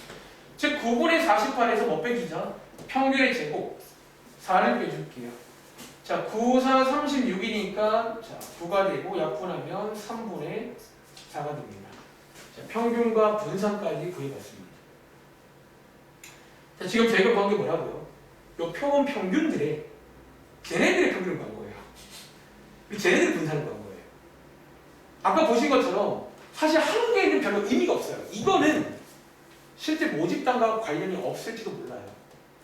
Speaker 1: 즉 9분의 48에서 뭐 빼기죠? 평균의 제곱 4를 빼줄게요. 자 9, 4, 36이니까 자 9가 되고 약분하면 3분의 4가 됩니다. 자, 평균과 분산까지 구해봤습니다. 자 지금 저희가 구한 게 뭐라고요? 요 표본 평균들의 쟤네들의 평균을 구한 거예요. 그리고 쟤네들의 분산을 구한 거예요. 아까 보신 것처럼 사실 한 개는 별로 의미가 없어요. 이거는 실제 모집단과 관련이 없을지도 몰라요.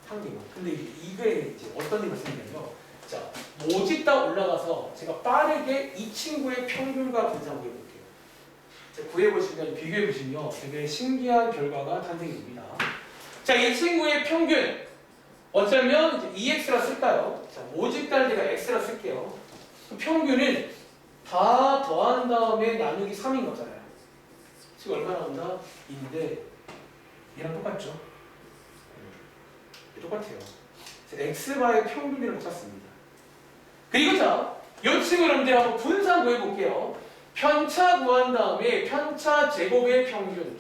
Speaker 1: 한 개만. 근데 이게 이제 어떤 일이 생기냐면요. 자, 모집단 올라가서 제가 빠르게 이 친구의 평균과 분산 구해볼게요. 자, 구해보시면, 비교해보시면 되게 신기한 결과가 탄생이 됩니다. 자, 이 친구의 평균. 어쩌면 이제 EX라 쓸까요? 자, 모집단을 제가 X라 쓸게요. 평균은 다 더한 다음에 나누기 3인 거잖아요. 지금 얼마 나온다? 2인데 얘랑 똑같죠? 똑같아요. X바의 평균을 찾습니다. 그리고 자, 이 친구 여러분들 한번 분산 구해볼게요. 편차 구한 다음에 편차 제곱의 평균.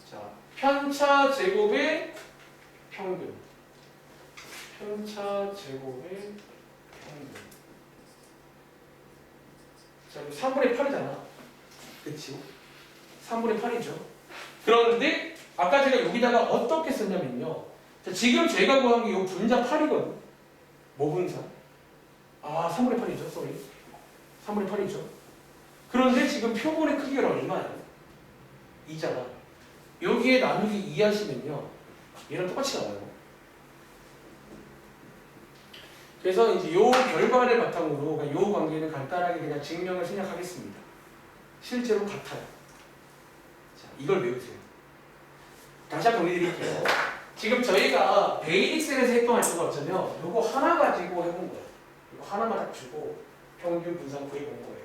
Speaker 1: 자, 편차 제곱의 평균. 편차 제곱의 평균. 자, 3분의 8이잖아. 그치? 3분의 8이죠. 그런데 아까 제가 여기다가 어떻게 썼냐면요. 자, 지금 제가 구한 게 이 분자 8이거든. 뭐 분자? 아, 3분의 8이죠. 쏘리. 3분의 8이죠. 그런데 지금 표본의 크기가 얼마예요? 2잖아. 여기에 나누기 2 하시면요. 얘랑 똑같이 나와요. 그래서 이제 요 결과를 바탕으로 그러니까 요 관계는 간단하게 그냥 증명을 생략하겠습니다. 실제로 같아요. 자, 이걸 외우세요. 다시 한번 정리드릴게요. 지금 저희가 베이직셀에서 했던 활동을 어쩌면 요거 하나 가지고 해본 거예요. 이거 하나만 딱 주고 평균 분산 구해본 거예요.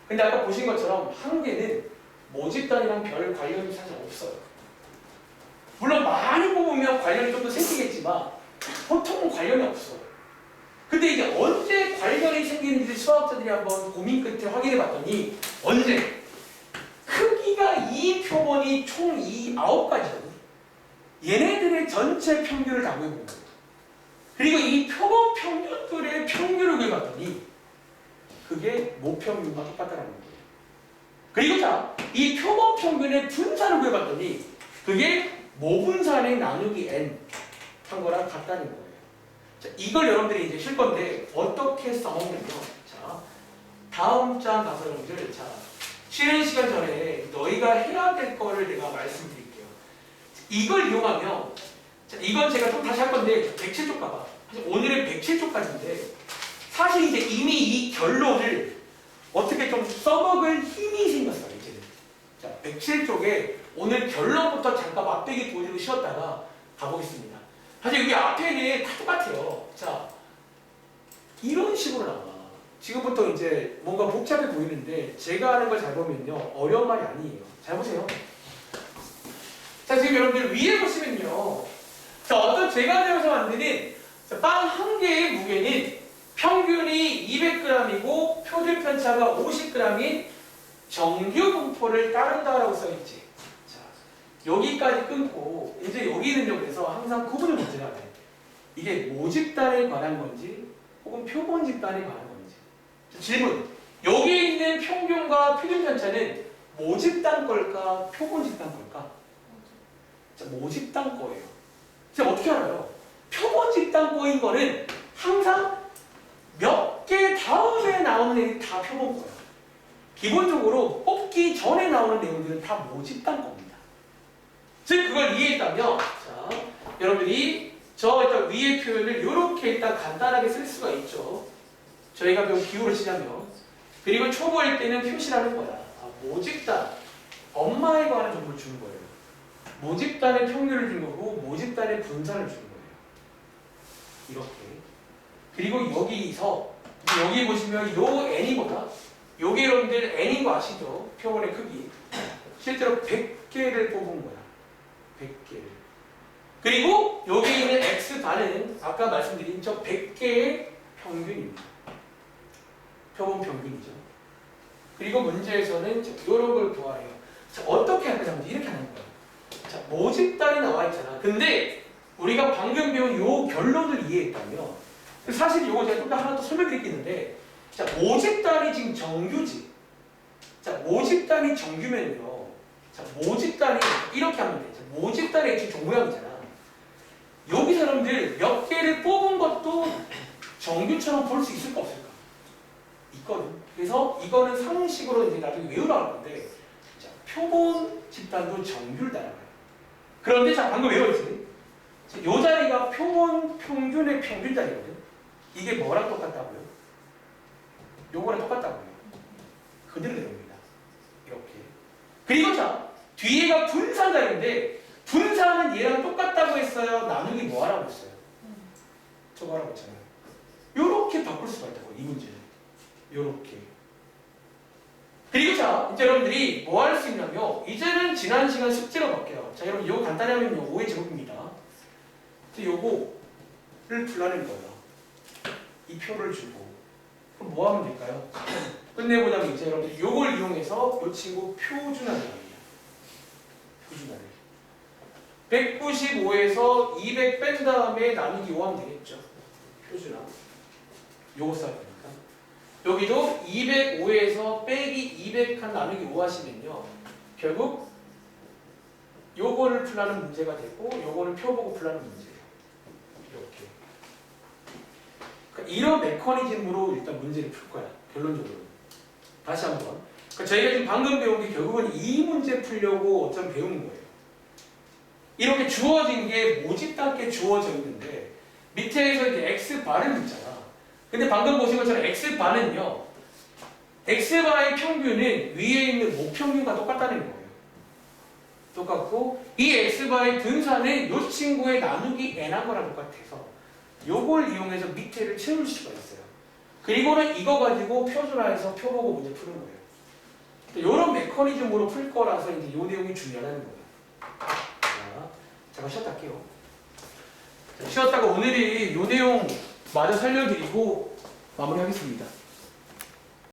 Speaker 1: 근데 아까 보신 것처럼 한 개는 모집단이랑 별 관련이 사실 없어요. 물론 많이 뽑으면 관련이 좀 더 생기겠지만 보통은 관련이 없어요. 근데 이제 언제 관련이 생기는지 수학자들이 한번 고민 끝에 확인해 봤더니 언제? 크기가 이 표본이 총 9가지거든요. 얘네들의 전체 평균을 다 구해본 거예요. 그리고 이 표본 평균들의 평균을 구해봤더니 그게 모평균과 똑같다는 거예요. 그리고 자, 이 표본 평균의 분산을 구해봤더니 그게 모분산의 나누기 n 한 거랑 같다는 거예요. 자, 이걸 여러분들이 이제 실 건데 어떻게 써먹냐면 자, 다음 장 가서 여러분들 자, 쉬는 시간 전에 너희가 해야 될 거를 내가 말씀드릴게요. 이걸 이용하면 자, 이건 제가 좀 다시 할 건데 107쪽 가봐. 오늘은 107쪽까지인데 사실 이제 이미 이 결론을 어떻게 좀 써먹을 힘이 생겼어요. 이제는. 자, 107쪽에 오늘 결론부터 잠깐 맛배기 보여주고 쉬었다가 가보겠습니다. 사실 여기 앞에는 다 똑같아요. 자, 이런 식으로 나와. 지금부터 이제 뭔가 복잡해 보이는데 제가 하는 걸 잘 보면요. 어려운 말이 아니에요. 잘 보세요. 자, 지금 여러분들 위에 보시면요. 자, 어떤 제가 되어서 만드는 빵 한 개의 무게는 평균이 200g이고 표준 편차가 50g인 정규 분포를 따른다라고 써있지. 자, 여기까지 끊고 이제 여기는요. 그래서 항상 구분을 문제가 돼. 이게 모집단에 관한 건지 혹은 표본 집단에 관한 건지. 자, 질문. 여기 있는 평균과 표준 편차는 모집단 걸까 표본 집단 걸까? 자, 모집단 거예요. 자, 어떻게 알아요? 표본 집단 거인 거는 항상 몇 개 다음에 나오는 내용이 다 표본 거예요. 기본적으로 뽑기 전에 나오는 내용들은 다 모집단 겁니다. 즉 그걸 이해했다면 자, 여러분들이 저 일단 위의 표현을 이렇게 일단 간단하게 쓸 수가 있죠. 저희가 배운 기호를 쓰자면 그리고 초보일 때는 표시라는 거야. 아, 모집단 엄마에 관한 정보를 주는 거예요. 모집단의 평균을 준 거고 모집단의 분산을 주는 거예요. 이렇게. 그리고 여기서 여기 보시면 요 n이 뭐다? 요게 여러분들 n인 거 아시죠? 표본의 크기. 실제로 100개를 뽑은 거야. 100개를. 그리고 여기 있는 x반은 아까 말씀드린 저 100개의 평균입니다. 표본 평균이죠. 그리고 문제에서는 이런 걸 구하래요. 자, 어떻게 할 거냐면 이렇게 하는 거예요. 자, 모집단이 나와 있잖아. 근데 우리가 방금 배운 요 결론을 이해했다면 사실 요거 제가 좀 더 하나 더 설명드리겠는데 자, 모집단이 지금 정규지. 자, 모집단이 정규면요. 자, 모집단이 이렇게 하면 돼. 자, 모집단의 지금 종모양이잖아. 여기 사람들 몇 개를 뽑은 것도 정규처럼 볼 수 있을까 없을까? 있거든. 그래서 이거는 상식으로 이제 나중에 외우라 할 건데 자, 표본 집단도 정규를 따라가요. 그런데 자, 방금 외웠지? 자, 요 자리가 표본 평균의 평균 자리거든. 이게 뭐랑 똑같다고요? 요거랑 똑같다고요. 그대로 내려옵니다. 이렇게. 그리고 자, 뒤에가 분산 자리인데 분산은 얘랑 똑같다고 했어요? 나누기 뭐 하라고 했어요? 저거 하라고 했잖아요. 요렇게 바꿀 수가 있다고, 이 문제는. 요렇게. 그리고 자, 이제 여러분들이 뭐 할 수 있냐면 이제는 지난 시간 숙제로 바뀌어요. 자, 여러분 이거 간단히 하면요. 5의 제곱입니다. 요거를 불러낸 거예요. 이 표를 주고. 그럼 뭐 하면 될까요? 끝내보자면 이제 여러분들 요걸 이용해서 요 친구 표준화를 합니다. 표준화를. 195에서 200 뺀 다음에 나누기 5 하면 되겠죠. 표준화. 요거 써야 되니까. 여기도 205에서 빼기 200한 나누기 5 하시면요. 결국 요거를 풀라는 문제가 되고 요거는 표 보고 풀라는 문제예요. 이렇게. 그러니까 이런 메커니즘으로 일단 문제를 풀 거야. 결론적으로. 다시 한번. 그러니까 저희가 지금 방금 배운 게 결국은 이 문제 풀려고 어쩜 배우는 거예요. 이렇게 주어진 게 모집답게 주어져 있는데 밑에서 이제 X바를 있잖아. 근데 방금 보신 것처럼 X바는요. X바의 평균은 위에 있는 모평균과 똑같다는 거예요. 똑같고 이 X바의 분산은 이 친구의 나누기 N한 거랑 똑같아서 요걸 이용해서 밑에를 채울 수가 있어요. 그리고는 이거 가지고 표준화해서 표 보고 문제 푸는 거예요. 이런 메커니즘으로 풀 거라서 이제 요 내용이 중요하다는 거예요. 자, 잠깐 쉬었다 할게요. 자, 쉬었다가 오늘이 요 내용 마저 살려드리고 마무리하겠습니다.